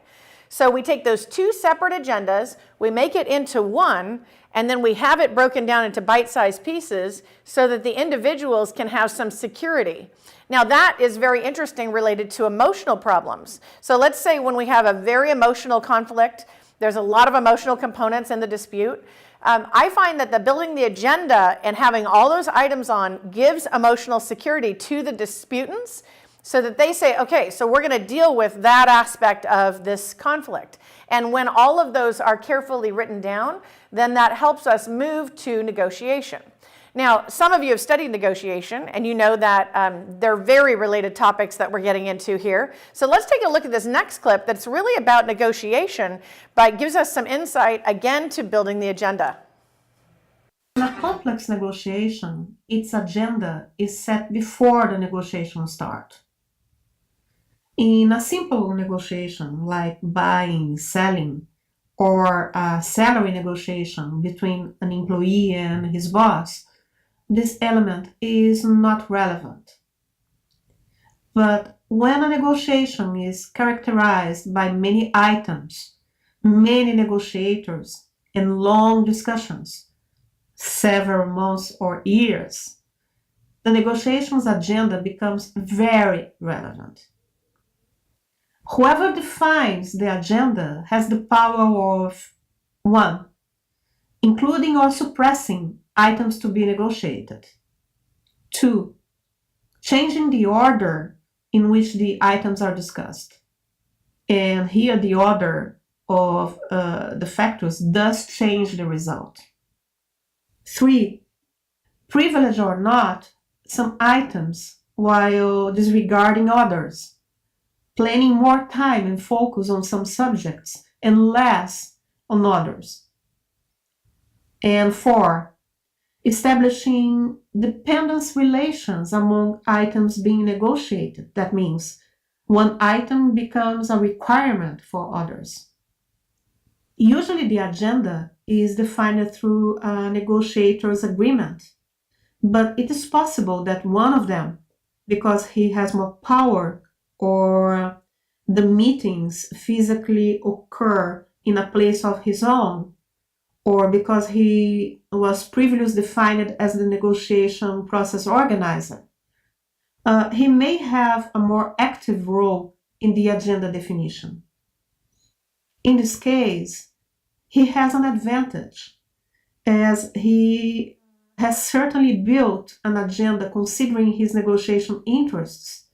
So we take those 2 separate agendas, we make it into one, and then we have it broken down into bite-sized pieces so that the individuals can have some security. Now that is very interesting related to emotional problems. So let's say when we have a very emotional conflict, there's a lot of emotional components in the dispute. I find that building the agenda and having all those items on gives emotional security to the disputants so that they say, okay, so we're going to deal with that aspect of this conflict. And when all of those are carefully written down, then that helps us move to negotiation. Now, some of you have studied negotiation, and you know that they're very related topics that we're getting into here. So let's take a look at this next clip that's really about negotiation, but gives us some insight, again, to building the agenda. In a complex negotiation, its agenda is set before the negotiation starts. In a simple negotiation, like buying, selling, or a salary negotiation between an employee and his boss, this element is not relevant. But when a negotiation is characterized by many items, many negotiators, and long discussions, several months or years, the negotiations agenda becomes very relevant. Whoever defines the agenda has the power of 1. Including or suppressing items to be negotiated. 2. Changing the order in which the items are discussed. And here the order of the factors does change the result. 3. Privilege or not some items while disregarding others, planning more time and focus on some subjects and less on others. And 4, establishing dependence relations among items being negotiated. That means one item becomes a requirement for others. Usually the agenda is defined through a negotiator's agreement, but it is possible that one of them, because he has more power or the meetings physically occur in a place of his own, or because he was previously defined as the negotiation process organizer, he may have a more active role in the agenda definition. In this case, he has an advantage, as he has certainly built an agenda considering his negotiation interests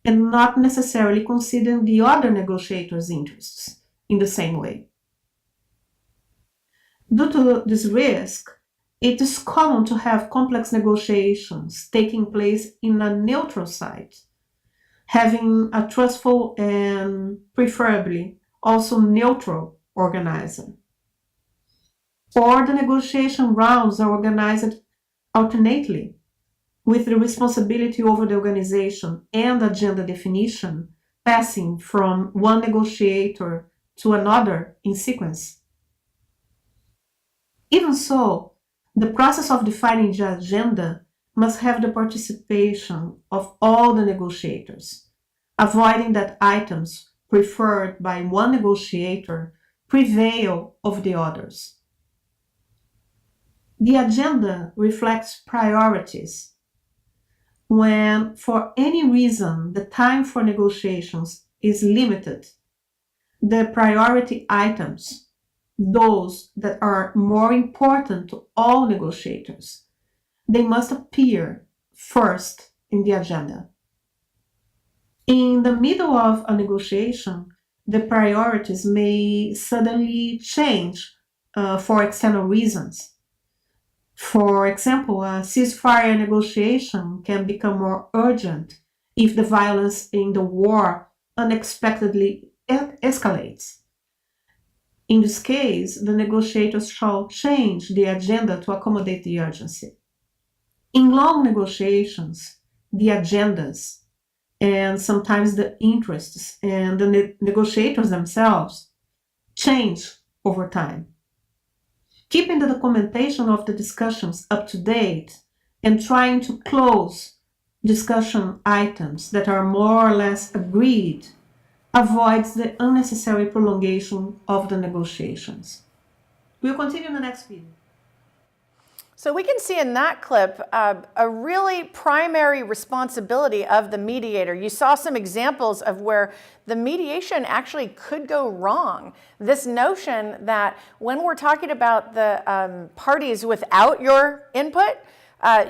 and not necessarily considering the other negotiators' interests in the same way. Due to this risk, it is common to have complex negotiations taking place in a neutral site, having a trustful and preferably also neutral organizer. Or the negotiation rounds are organized alternately, with the responsibility over the organization and agenda definition passing from one negotiator to another in sequence. Even so, the process of defining the agenda must have the participation of all the negotiators, avoiding that items preferred by one negotiator prevail over the others. The agenda reflects priorities. When, for any reason, the time for negotiations is limited, the priority items, those that are more important to all negotiators, they must appear first in the agenda. In the middle of a negotiation, the priorities may suddenly change for external reasons. For example, a ceasefire negotiation can become more urgent if the violence in the war unexpectedly escalates. In this case, the negotiators shall change the agenda to accommodate the urgency. In long negotiations, the agendas and sometimes the interests and the negotiators themselves change over time. Keeping the documentation of the discussions up to date and trying to close discussion items that are more or less agreed avoids the unnecessary prolongation of the negotiations. We'll continue in the next video. So we can see in that clip a really primary responsibility of the mediator. You saw some examples of where the mediation actually could go wrong. This notion that when we're talking about the parties without your input,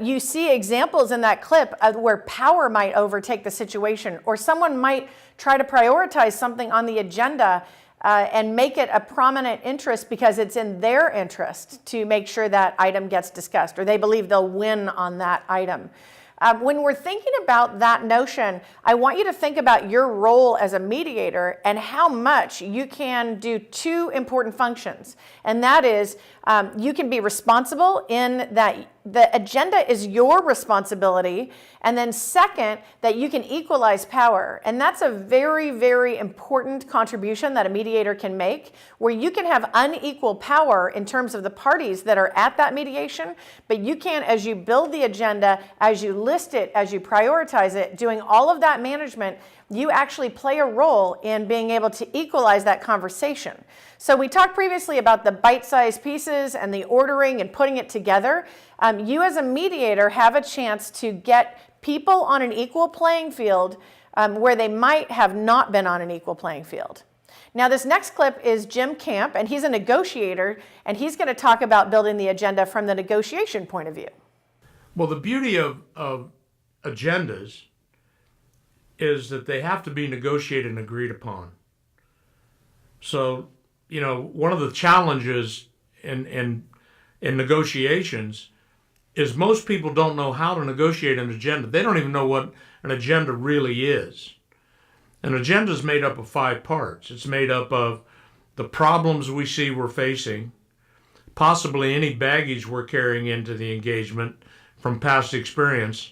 you see examples in that clip of where power might overtake the situation, or someone might try to prioritize something on the agenda and make it a prominent interest because it's in their interest to make sure that item gets discussed, or they believe they'll win on that item. When we're thinking about that notion, I want you to think about your role as a mediator and how much you can do two important functions. And that is, you can be responsible in that the agenda is your responsibility, and then second, that you can equalize power. And that's a very, very important contribution that a mediator can make, where you can have unequal power in terms of the parties that are at that mediation, but you can, as you build the agenda, as you list it, as you prioritize it, doing all of that management, you actually play a role in being able to equalize that conversation. So we talked previously about the bite-sized pieces and the ordering and putting it together. You as a mediator have a chance to get people on an equal playing field where they might have not been on an equal playing field. Now this next clip is Jim Camp, and he's a negotiator, and he's going to talk about building the agenda from the negotiation point of view. Well, the beauty of agendas is that they have to be negotiated and agreed upon. So, you know, one of the challenges in negotiations is most people don't know how to negotiate an agenda. They don't even know what an agenda really is. An agenda is made up of 5 parts. It's made up of the problems we see we're facing, possibly any baggage we're carrying into the engagement from past experience,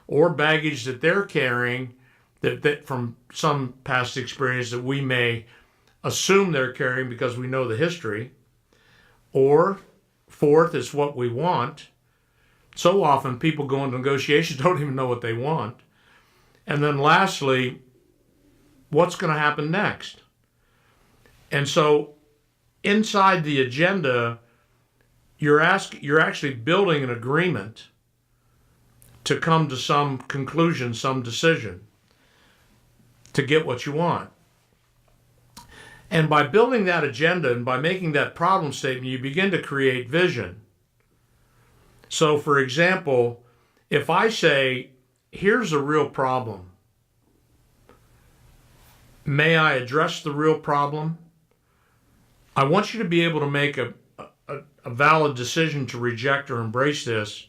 or baggage that they're carrying that from some past experience that we may assume they're carrying because we know the history. Or fourth is what we want. So often people go into negotiations don't even know what they want. And then lastly, what's going to happen next? And so inside the agenda, you're actually building an agreement to come to some conclusion, some decision, to get what you want. And by building that agenda and by making that problem statement, you begin to create vision. So for example, if I say, here's a real problem, may I address the real problem? I want you to be able to make a valid decision to reject or embrace this.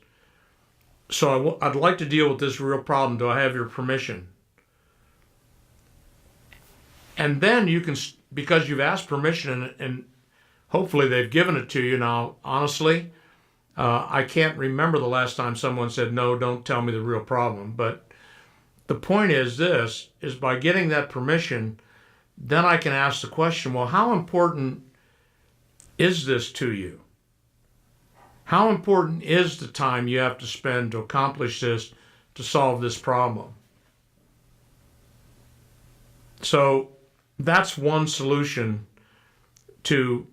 So I'd like to deal with this real problem. Do I have your permission? And then you can, because you've asked permission and hopefully they've given it to you. Now, honestly, I can't remember the last time someone said, no, don't tell me the real problem. But the point is this, is by getting that permission, then I can ask the question, well, how important is this to you? How important is the time you have to spend to accomplish this, to solve this problem? So that's one solution to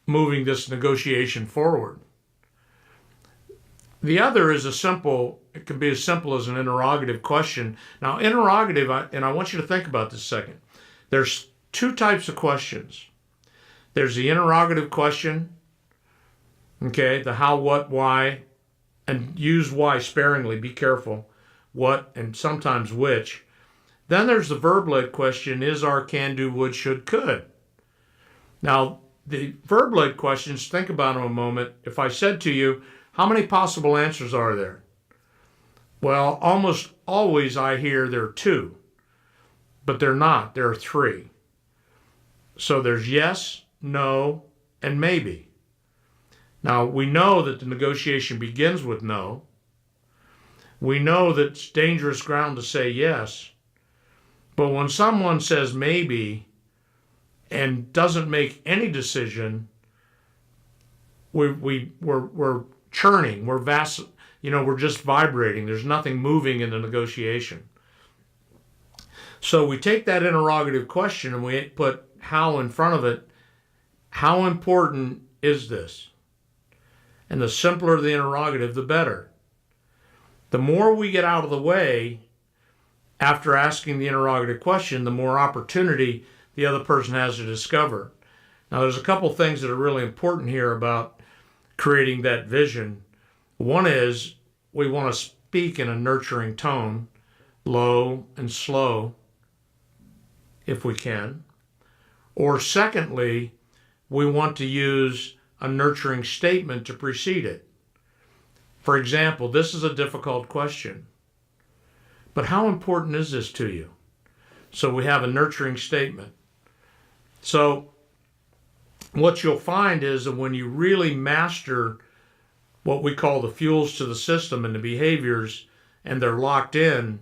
moving this negotiation forward. The other is it can be as simple as an interrogative question. Now, interrogative, and I want you to think about this a second. There's 2 types of questions. There's the interrogative question, okay, the how, what, why, and use why sparingly, be careful, what, and sometimes which. Then there's the verb-led question, is, are, can, do, would, should, could. Now, the verb-led questions, think about them a moment. If I said to you, how many possible answers are there? Well, almost always I hear there are 2, but they're not. There are 3. So there's yes, no, and maybe. Now, we know that the negotiation begins with no. We know that it's dangerous ground to say yes. But when someone says maybe and doesn't make any decision, we're churning, we're just vibrating. There's nothing moving in the negotiation. So we take that interrogative question and we put how in front of it. How important is this? And the simpler the interrogative, the better. The more we get out of the way after asking the interrogative question, the more opportunity the other person has to discover. Now, there's a couple things that are really important here about creating that vision. One is we want to speak in a nurturing tone, low and slow, if we can. Or secondly, we want to use a nurturing statement to precede it. For example, this is a difficult question, but how important is this to you? So we have a nurturing statement. So what you'll find is that when you really master what we call the fuels to the system and the behaviors, and they're locked in,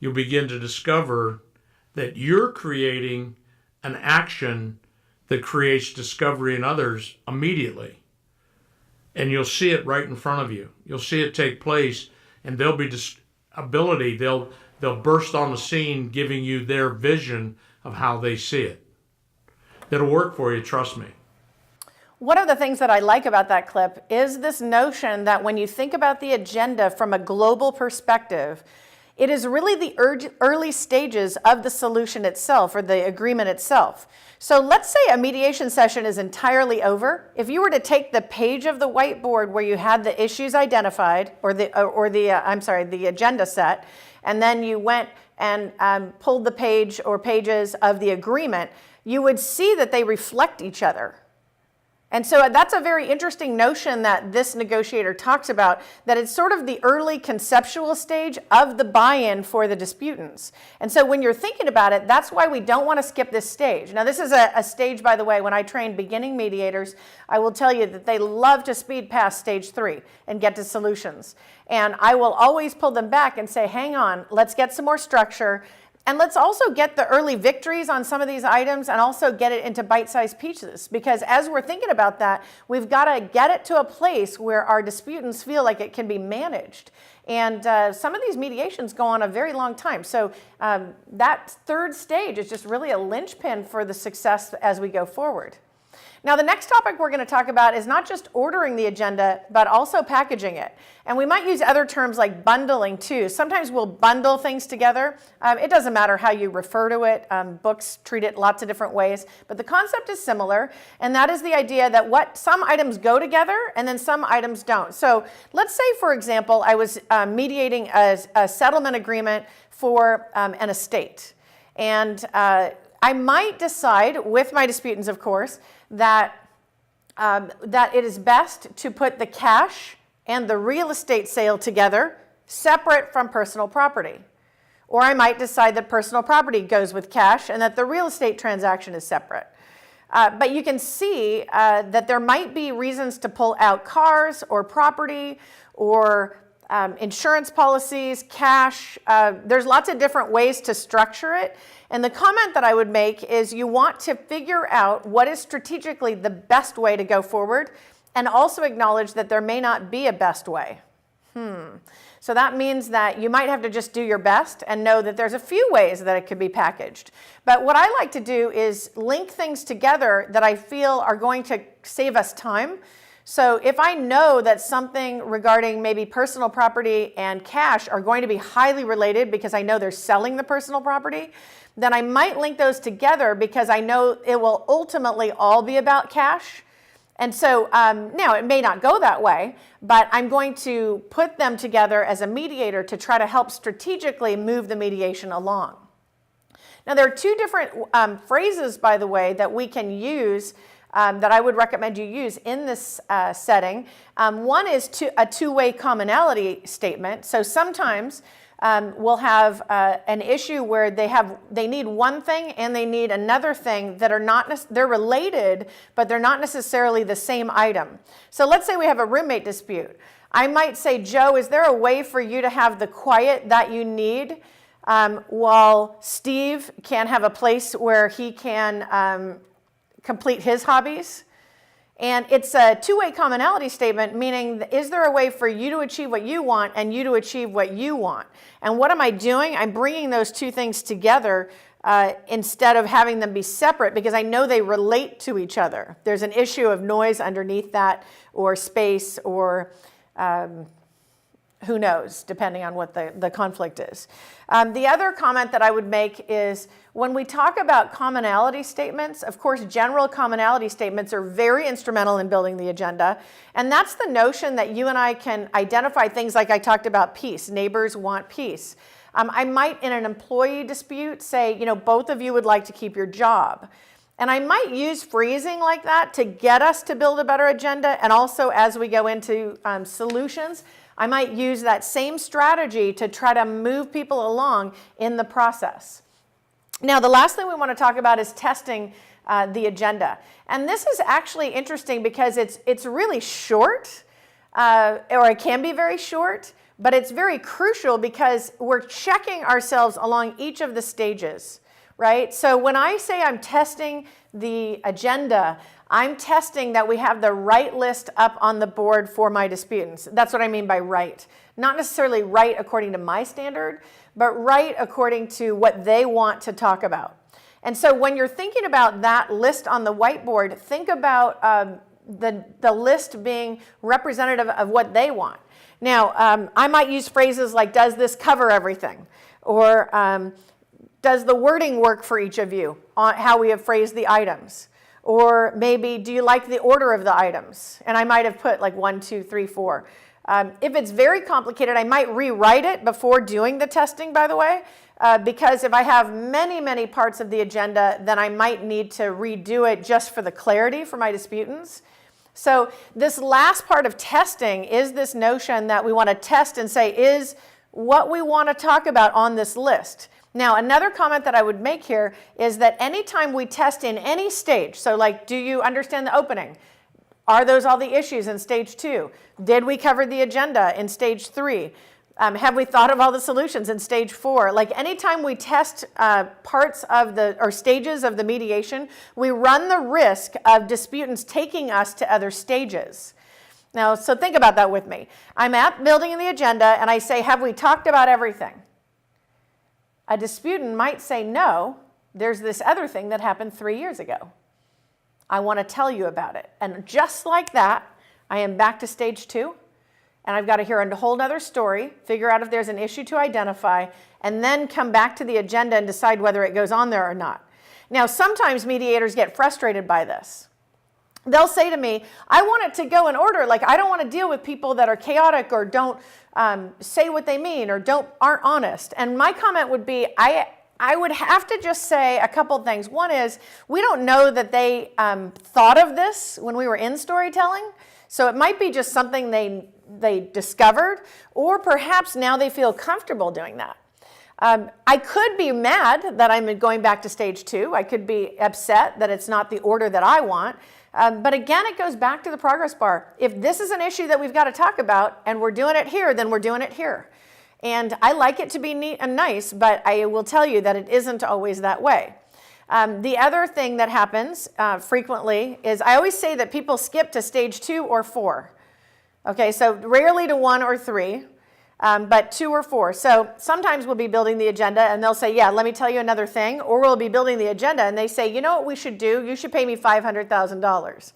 you'll begin to discover that you're creating an action that creates discovery in others immediately. And you'll see it right in front of you. You'll see it take place, and there'll be they'll burst on the scene giving you their vision of how they see it. It'll work for you, trust me. One of the things that I like about that clip is this notion that when you think about the agenda from a global perspective, it is really the early stages of the solution itself or the agreement itself. So let's say a mediation session is entirely over. If you were to take the page of the whiteboard where you had the issues identified or the agenda set, and then you went and pulled the page or pages of the agreement, you would see that they reflect each other. And so that's a very interesting notion that this negotiator talks about, that it's sort of the early conceptual stage of the buy-in for the disputants. And so when you're thinking about it, that's why we don't want to skip this stage. Now, this is a stage, by the way, when I train beginning mediators, I will tell you that they love to speed past stage 3 and get to solutions. And I will always pull them back and say, hang on, let's get some more structure. And let's also get the early victories on some of these items and also get it into bite-sized pieces. Because as we're thinking about that, we've got to get it to a place where our disputants feel like it can be managed. And some of these mediations go on a very long time. So that third stage is just really a linchpin for the success as we go forward. Now, the next topic we're going to talk about is not just ordering the agenda, but also packaging it. And we might use other terms like bundling too. Sometimes we'll bundle things together. It doesn't matter how you refer to it. Books treat it lots of different ways, but the concept is similar. And that is the idea that some items go together and then some items don't. So let's say, for example, I was mediating a settlement agreement for an estate. And I might decide, with my disputants, of course, that it is best to put the cash and the real estate sale together, separate from personal property. Or I might decide that personal property goes with cash and that the real estate transaction is separate. But you can see that there might be reasons to pull out cars or property or insurance policies, cash. There's lots of different ways to structure it. And the comment that I would make is you want to figure out what is strategically the best way to go forward and also acknowledge that there may not be a best way. So that means that you might have to just do your best and know that there's a few ways that it could be packaged. But what I like to do is link things together that I feel are going to save us time. So if I know that something regarding maybe personal property and cash are going to be highly related because I know they're selling the personal property, then I might link those together because I know it will ultimately all be about cash. And so now it may not go that way, but I'm going to put them together as a mediator to try to help strategically move the mediation along. Now there are two different phrases, by the way, that we can use that I would recommend you use in this setting. One is a two-way commonality statement. So sometimes we'll have an issue where they need one thing and they need another thing that are they're related, but they're not necessarily the same item. So let's say we have a roommate dispute. I might say, Joe, is there a way for you to have the quiet that you need while Steve can have a place where he can complete his hobbies? And it's a two-way commonality statement, meaning is there a way for you to achieve what you want and you to achieve what you want? And what am I doing? I'm bringing those two things together instead of having them be separate because I know they relate to each other. There's an issue of noise underneath that or space or who knows, depending on what the conflict is. The other comment that I would make is when we talk about commonality statements, of course, general commonality statements are very instrumental in building the agenda. And that's the notion that you and I can identify things like I talked about peace. Neighbors want peace. I might, in an employee dispute, say, both of you would like to keep your job. And I might use phrasing like that to get us to build a better agenda. And also, as we go into solutions, I might use that same strategy to try to move people along in the process. Now, the last thing we want to talk about is testing the agenda. And this is actually interesting because it's really short, or it can be very short, but it's very crucial because we're checking ourselves along each of the stages. right? So when I say I'm testing the agenda, I'm testing that we have the right list up on the board for my disputants. That's what I mean by right. Not necessarily right according to my standard, but right according to what they want to talk about. And so when you're thinking about that list on the whiteboard, think about the list being representative of what they want. Now, I might use phrases like, does this cover everything? Or does the wording work for each of you on how we have phrased the items? Or maybe, do you like the order of the items? And I might have put like 1, 2, 3, 4. If it's very complicated, I might rewrite it before doing the testing, by the way, because if I have many, many parts of the agenda, then I might need to redo it just for the clarity for my disputants. So this last part of testing is this notion that we want to test and say, is what we want to talk about on this list? Now, another comment that I would make here is that anytime we test in any stage, so like, do you understand the opening? Are those all the issues in stage 2? Did we cover the agenda in stage 3? Have we thought of all the solutions in stage 4? Like anytime we test parts of or stages of the mediation, we run the risk of disputants taking us to other stages. Now, so think about that with me. I'm at building the agenda and I say, have we talked about everything? A disputant might say, no, there's this other thing that happened 3 years ago. I want to tell you about it. And just like that, I am back to stage 2, and I've got to hear a whole other story, figure out if there's an issue to identify, and then come back to the agenda and decide whether it goes on there or not. Now, sometimes mediators get frustrated by this. They'll say to me, I want it to go in order. Like, I don't want to deal with people that are chaotic or don't say what they mean or aren't honest. And my comment would be, I would have to just say a couple things. One is, we don't know that they thought of this when we were in storytelling. So it might be just something they discovered, or perhaps now they feel comfortable doing that. I could be mad that I'm going back to stage 2. I could be upset that it's not the order that I want. But again, it goes back to the progress bar. If this is an issue that we've got to talk about and we're doing it here, then we're doing it here. And I like it to be neat and nice, but I will tell you that it isn't always that way. The other thing that happens frequently is I always say that people skip to stage 2 or 4. Okay, so rarely to 1 or 3, but 2 or 4. So sometimes we'll be building the agenda and they'll say, yeah, let me tell you another thing. Or we'll be building the agenda and they say, you know what we should do? You should pay me $500,000.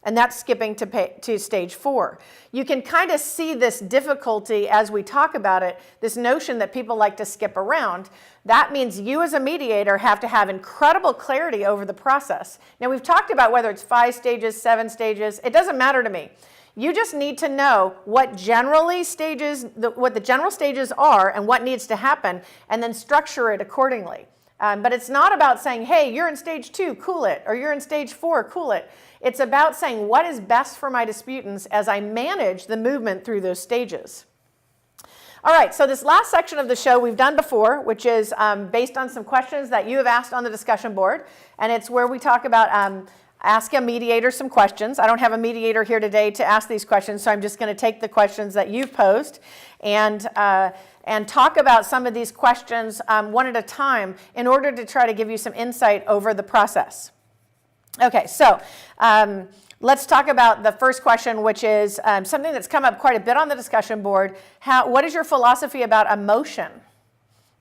And that's skipping to stage 4. You can kind of see this difficulty as we talk about it, this notion that people like to skip around. That means you as a mediator have to have incredible clarity over the process. Now, we've talked about whether it's 5 stages, 7 stages. It doesn't matter to me. You just need to know what what the general stages are and what needs to happen, and then structure it accordingly. But it's not about saying, hey, you're in stage 2, cool it, or you're in stage 4, cool it. It's about saying what is best for my disputants as I manage the movement through those stages. All right, so this last section of the show we've done before, which is based on some questions that you have asked on the discussion board, and it's where we talk about ask a mediator some questions. I don't have a mediator here today to ask these questions, so I'm just going to take the questions that you've posed and talk about some of these questions one at a time in order to try to give you some insight over the process. Okay, so let's talk about the first question, which is something that's come up quite a bit on the discussion board. What is your philosophy about emotion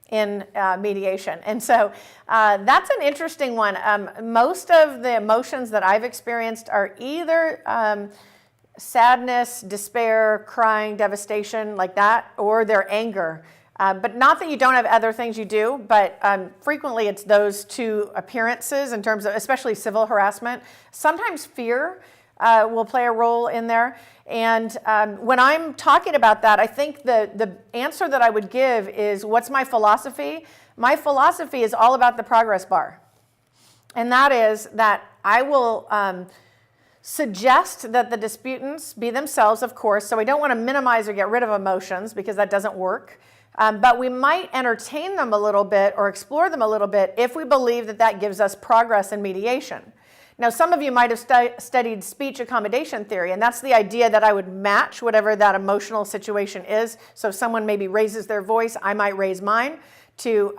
in mediation? And so that's an interesting one. Most of the emotions that I've experienced are either sadness, despair, crying, devastation, like that, or they're anger. But not that you don't have other things you do, but frequently it's those two appearances in terms of especially civil harassment. Sometimes fear will play a role in there. And when I'm talking about that, I think the answer that I would give is, what's my philosophy? My philosophy is all about the progress bar. And that is that I will suggest that the disputants be themselves, of course, so we don't want to minimize or get rid of emotions because that doesn't work. But we might entertain them a little bit or explore them a little bit if we believe that that gives us progress in mediation. Now, some of you might have studied speech accommodation theory, and that's the idea that I would match whatever that emotional situation is. So if someone maybe raises their voice, I might raise mine to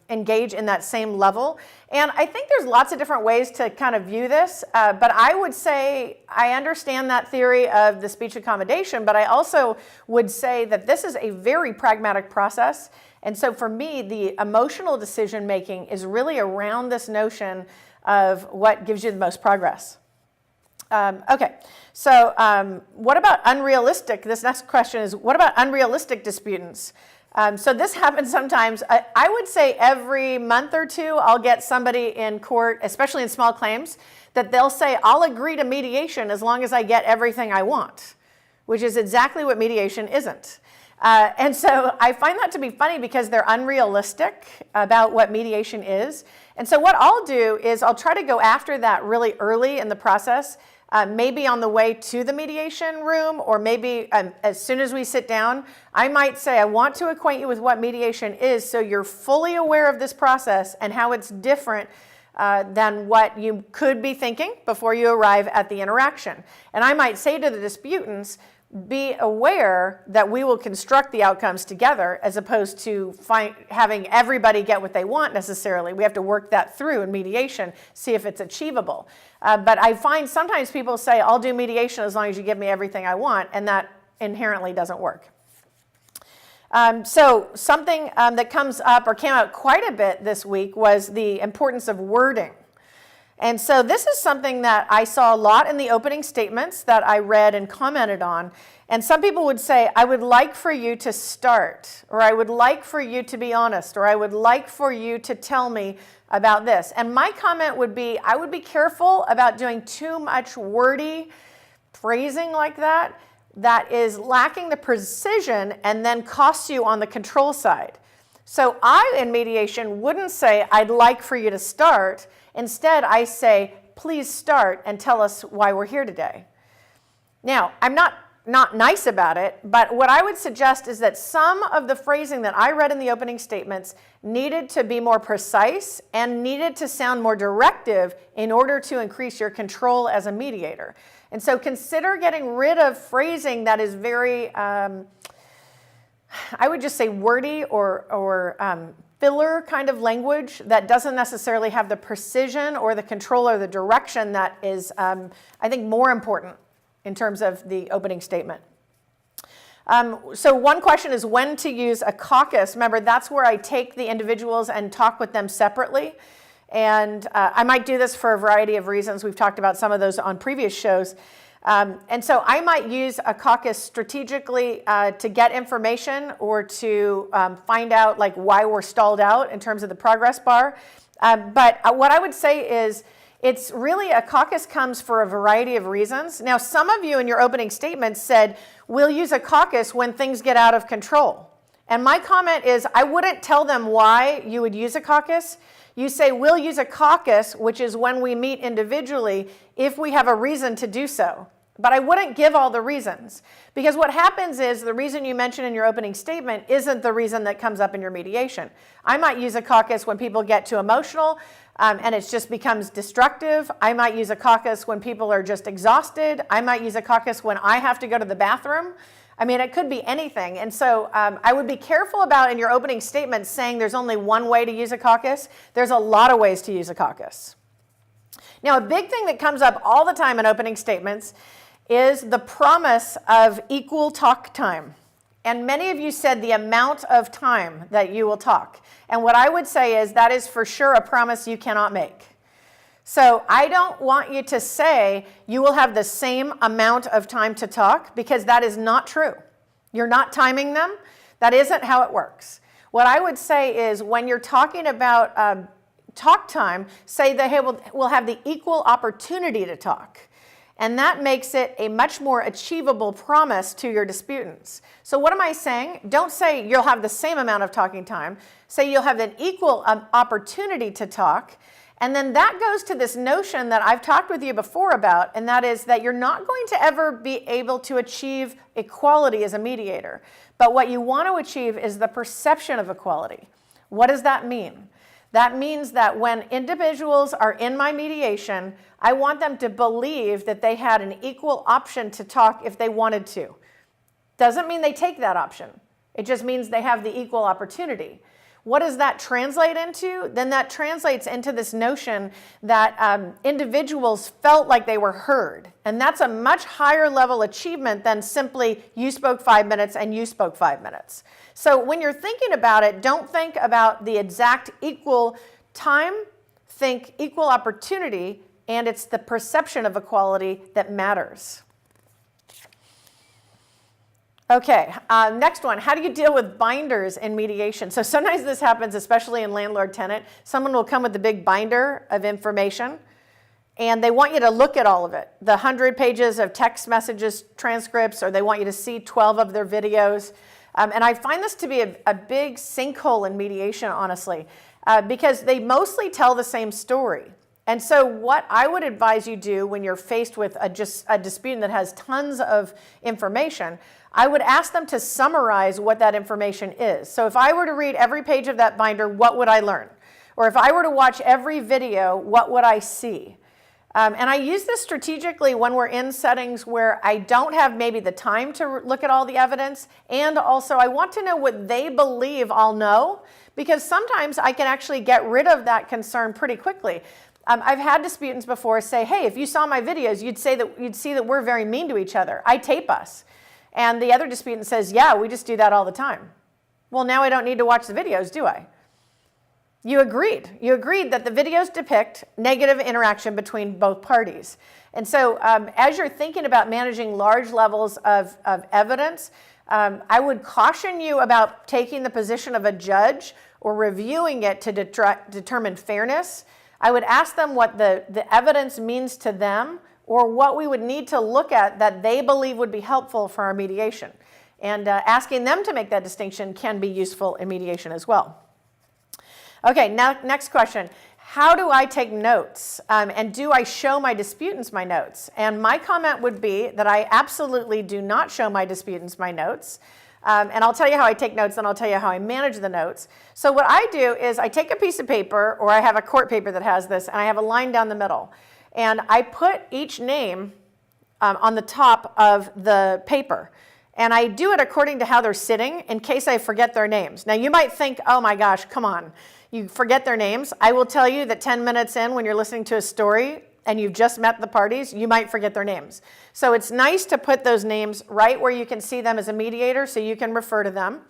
engage in that same level. And I think there's lots of different ways to kind of view this, but I would say I understand that theory of the speech accommodation, but I also would say that this is a very pragmatic process. And so for me, the emotional decision making is really around this notion of what gives you the most progress. Okay, so what about unrealistic? This next question is, what about unrealistic disputants? So this happens sometimes. I would say every month or two, I'll get somebody in court, especially in small claims, that they'll say, I'll agree to mediation as long as I get everything I want, which is exactly what mediation isn't. And so I find that to be funny because they're unrealistic about what mediation is. And so what I'll do is I'll try to go after that really early in the process, maybe on the way to the mediation room, or maybe as soon as we sit down. I might say, I want to acquaint you with what mediation is so you're fully aware of this process and how it's different than what you could be thinking before you arrive at the interaction. And I might say to the disputants, be aware that we will construct the outcomes together as opposed to having everybody get what they want necessarily. We have to work that through in mediation, see if it's achievable. But I find sometimes people say, I'll do mediation as long as you give me everything I want, and that inherently doesn't work. So something that comes up or came out quite a bit this week was the importance of wording. And so this is something that I saw a lot in the opening statements that I read and commented on. And some people would say, I would like for you to start, or I would like for you to be honest, or I would like for you to tell me about this. And my comment would be, I would be careful about doing too much wordy phrasing like that is lacking the precision and then costs you on the control side. So I, in mediation, wouldn't say, I'd like for you to start. Instead, I say, please start and tell us why we're here today. Now, I'm not nice about it, but what I would suggest is that some of the phrasing that I read in the opening statements needed to be more precise and needed to sound more directive in order to increase your control as a mediator. And so consider getting rid of phrasing that is very, I would just say wordy or filler kind of language that doesn't necessarily have the precision or the control or the direction that is, I think, more important in terms of the opening statement. So one question is when to use a caucus. Remember, that's where I take the individuals and talk with them separately. And I might do this for a variety of reasons. We've talked about some of those on previous shows. And so I might use a caucus strategically to get information or to find out like why we're stalled out in terms of the progress bar. But what I would say is it's really a caucus comes for a variety of reasons. Now, some of you in your opening statements said, we'll use a caucus when things get out of control. And my comment is I wouldn't tell them why you would use a caucus. You say, we'll use a caucus, which is when we meet individually, if we have a reason to do so. But I wouldn't give all the reasons. Because what happens is the reason you mentioned in your opening statement isn't the reason that comes up in your mediation. I might use a caucus when people get too emotional and it just becomes destructive. I might use a caucus when people are just exhausted. I might use a caucus when I have to go to the bathroom. I mean, it could be anything. And so I would be careful about in your opening statement saying there's only one way to use a caucus. There's a lot of ways to use a caucus. Now, a big thing that comes up all the time in opening statements is the promise of equal talk time. And many of you said the amount of time that you will talk. And what I would say is that is for sure a promise you cannot make. So I don't want you to say you will have the same amount of time to talk because that is not true. You're not timing them. That isn't how it works. What I would say is when you're talking about talk time, say that, hey, we'll have the equal opportunity to talk. And that makes it a much more achievable promise to your disputants. So what am I saying? Don't say you'll have the same amount of talking time. Say you'll have an equal opportunity to talk. And then that goes to this notion that I've talked with you before about, and that is that you're not going to ever be able to achieve equality as a mediator. But what you want to achieve is the perception of equality. What does that mean? That means that when individuals are in my mediation, I want them to believe that they had an equal option to talk if they wanted to. Doesn't mean they take that option. It just means they have the equal opportunity. What does that translate into? Then that translates into this notion that individuals felt like they were heard. And that's a much higher level achievement than simply you spoke 5 minutes and you spoke 5 minutes. So when you're thinking about it, don't think about the exact equal time, think equal opportunity, and it's the perception of equality that matters. Okay, next one. How do you deal with binders in mediation? So sometimes this happens, especially in landlord-tenant. Someone will come with a big binder of information, and they want you to look at all of it. The 100 pages of text messages, transcripts, or they want you to see 12 of their videos. And I find this to be a big sinkhole in mediation, honestly, because they mostly tell the same story. And so what I would advise you do when you're faced with a dispute that has tons of information, I would ask them to summarize what that information is. So if I were to read every page of that binder, what would I learn? Or if I were to watch every video, what would I see? And I use this strategically when we're in settings where I don't have maybe the time to look at all the evidence, and also I want to know what they believe I'll know, because sometimes I can actually get rid of that concern pretty quickly. I've had disputants before say, hey, if you saw my videos, you'd see that we're very mean to each other. I tape us. And the other disputant says, yeah, we just do that all the time. Well, now I don't need to watch the videos, do I? You agreed. You agreed that the videos depict negative interaction between both parties. And so as you're thinking about managing large levels of evidence, I would caution you about taking the position of a judge or reviewing it to determine fairness. I would ask them what the evidence means to them, or what we would need to look at that they believe would be helpful for our mediation. And asking them to make that distinction can be useful in mediation as well. Okay, now next question. How do I take notes? And do I show my disputants my notes? And my comment would be that I absolutely do not show my disputants my notes. And I'll tell you how I take notes, and I'll tell you how I manage the notes. So what I do is I take a piece of paper, or I have a court paper that has this, and I have a line down the middle. And I put each name on the top of the paper. And I do it according to how they're sitting in case I forget their names. Now you might think, oh my gosh, come on, you forget their names. I will tell you that 10 minutes in, when you're listening to a story and you've just met the parties, you might forget their names. So it's nice to put those names right where you can see them as a mediator so you can refer to them.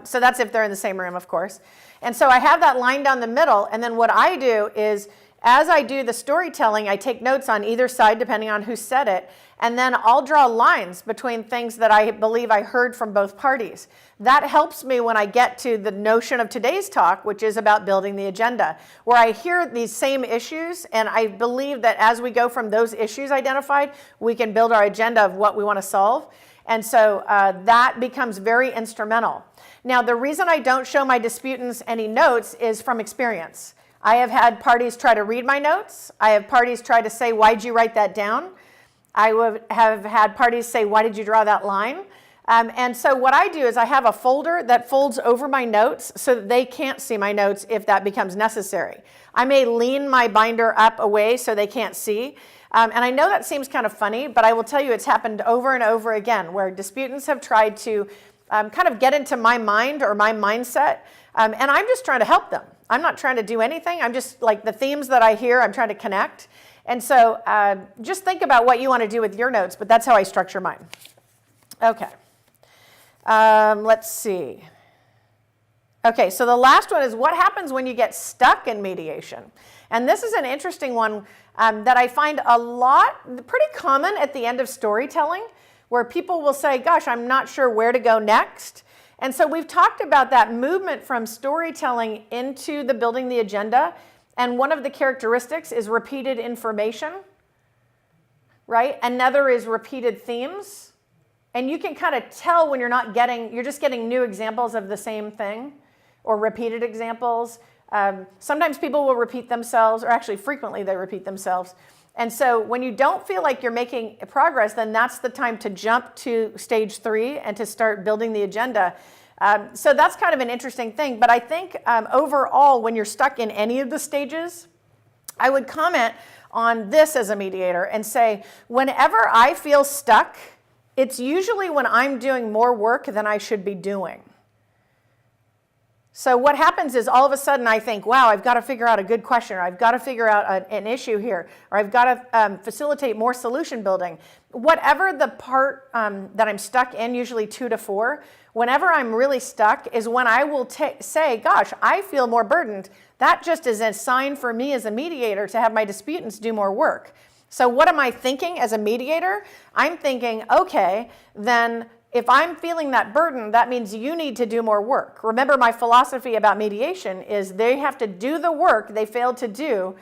So that's if they're in the same room, of course. And so I have that line down the middle, and then what I do is, as I do the storytelling, I take notes on either side depending on who said it, and then I'll draw lines between things that I believe I heard from both parties. That helps me when I get to the notion of today's talk, which is about building the agenda, where I hear these same issues, and I believe that as we go from those issues identified, we can build our agenda of what we want to solve. And so that becomes very instrumental. Now, the reason I don't show my disputants any notes is from experience. I have had parties try to read my notes. I have parties try to say, why'd you write that down? I would have had parties say, why did you draw that line? And so what I do is I have a folder that folds over my notes so that they can't see my notes if that becomes necessary. I may lean my binder up away so they can't see. And I know that seems kind of funny, but I will tell you it's happened over and over again where disputants have tried to kind of get into my mind or my mindset, and I'm just trying to help them. I'm not trying to do anything. I'm just like the themes that I hear, I'm trying to connect. And so just think about what you want to do with your notes, but that's how I structure mine. Okay. Let's see. Okay, so the last one is what happens when you get stuck in mediation? And this is an interesting one that I find pretty common at the end of storytelling, where people will say, gosh, I'm not sure where to go next. And so we've talked about that movement from storytelling into the building the agenda. And one of the characteristics is repeated information, right? Another is repeated themes. And you can kind of tell when you're just getting new examples of the same thing or repeated examples. Sometimes people will repeat themselves, or actually frequently they repeat themselves. And so when you don't feel like you're making progress, then that's the time to jump to stage 3 and to start building the agenda. So that's kind of an interesting thing. But I think overall, when you're stuck in any of the stages, I would comment on this as a mediator and say, whenever I feel stuck, it's usually when I'm doing more work than I should be doing. So what happens is all of a sudden I think, wow, I've got to figure out a good question, or I've got to figure out an issue here, or I've got to facilitate more solution building. Whatever the part that I'm stuck in, usually 2 to 4, whenever I'm really stuck is when I will say, gosh, I feel more burdened. That just is a sign for me as a mediator to have my disputants do more work. So what am I thinking as a mediator? I'm thinking, okay, then if I'm feeling that burden, that means you need to do more work. Remember, my philosophy about mediation is they have to do the work they failed to do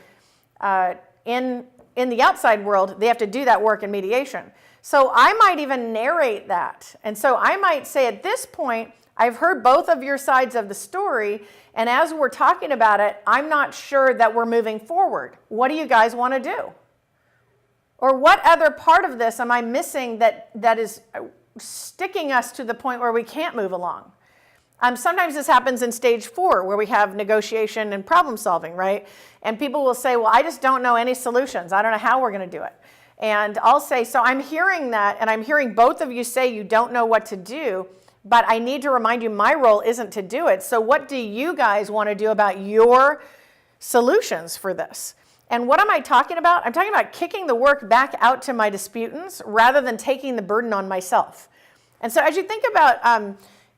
in the outside world. They have to do that work in mediation. So I might even narrate that. And so I might say at this point, I've heard both of your sides of the story, and as we're talking about it, I'm not sure that we're moving forward. What do you guys want to do? Or what other part of this am I missing that is sticking us to the point where we can't move along? Sometimes this happens in stage 4 where we have negotiation and problem solving, right? And people will say, well, I just don't know any solutions. I don't know how we're going to do it. And I'll say, so I'm hearing that, and I'm hearing both of you say you don't know what to do, but I need to remind you my role isn't to do it. So what do you guys want to do about your solutions for this? And what am I talking about? I'm talking about kicking the work back out to my disputants rather than taking the burden on myself. And so as you think about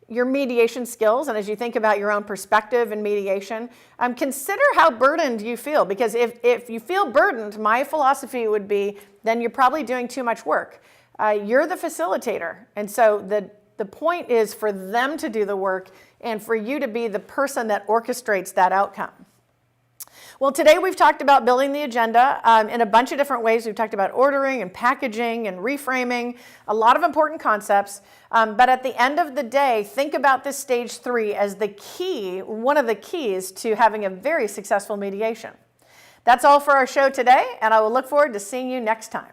your mediation skills and as you think about your own perspective in mediation, consider how burdened you feel. Because if you feel burdened, my philosophy would be, then you're probably doing too much work. You're the facilitator. And so the point is for them to do the work and for you to be the person that orchestrates that outcome. Well, today we've talked about building the agenda in a bunch of different ways. We've talked about ordering and packaging and reframing, a lot of important concepts. But at the end of the day, think about this stage 3 as the key, one of the keys to having a very successful mediation. That's all for our show today, and I will look forward to seeing you next time.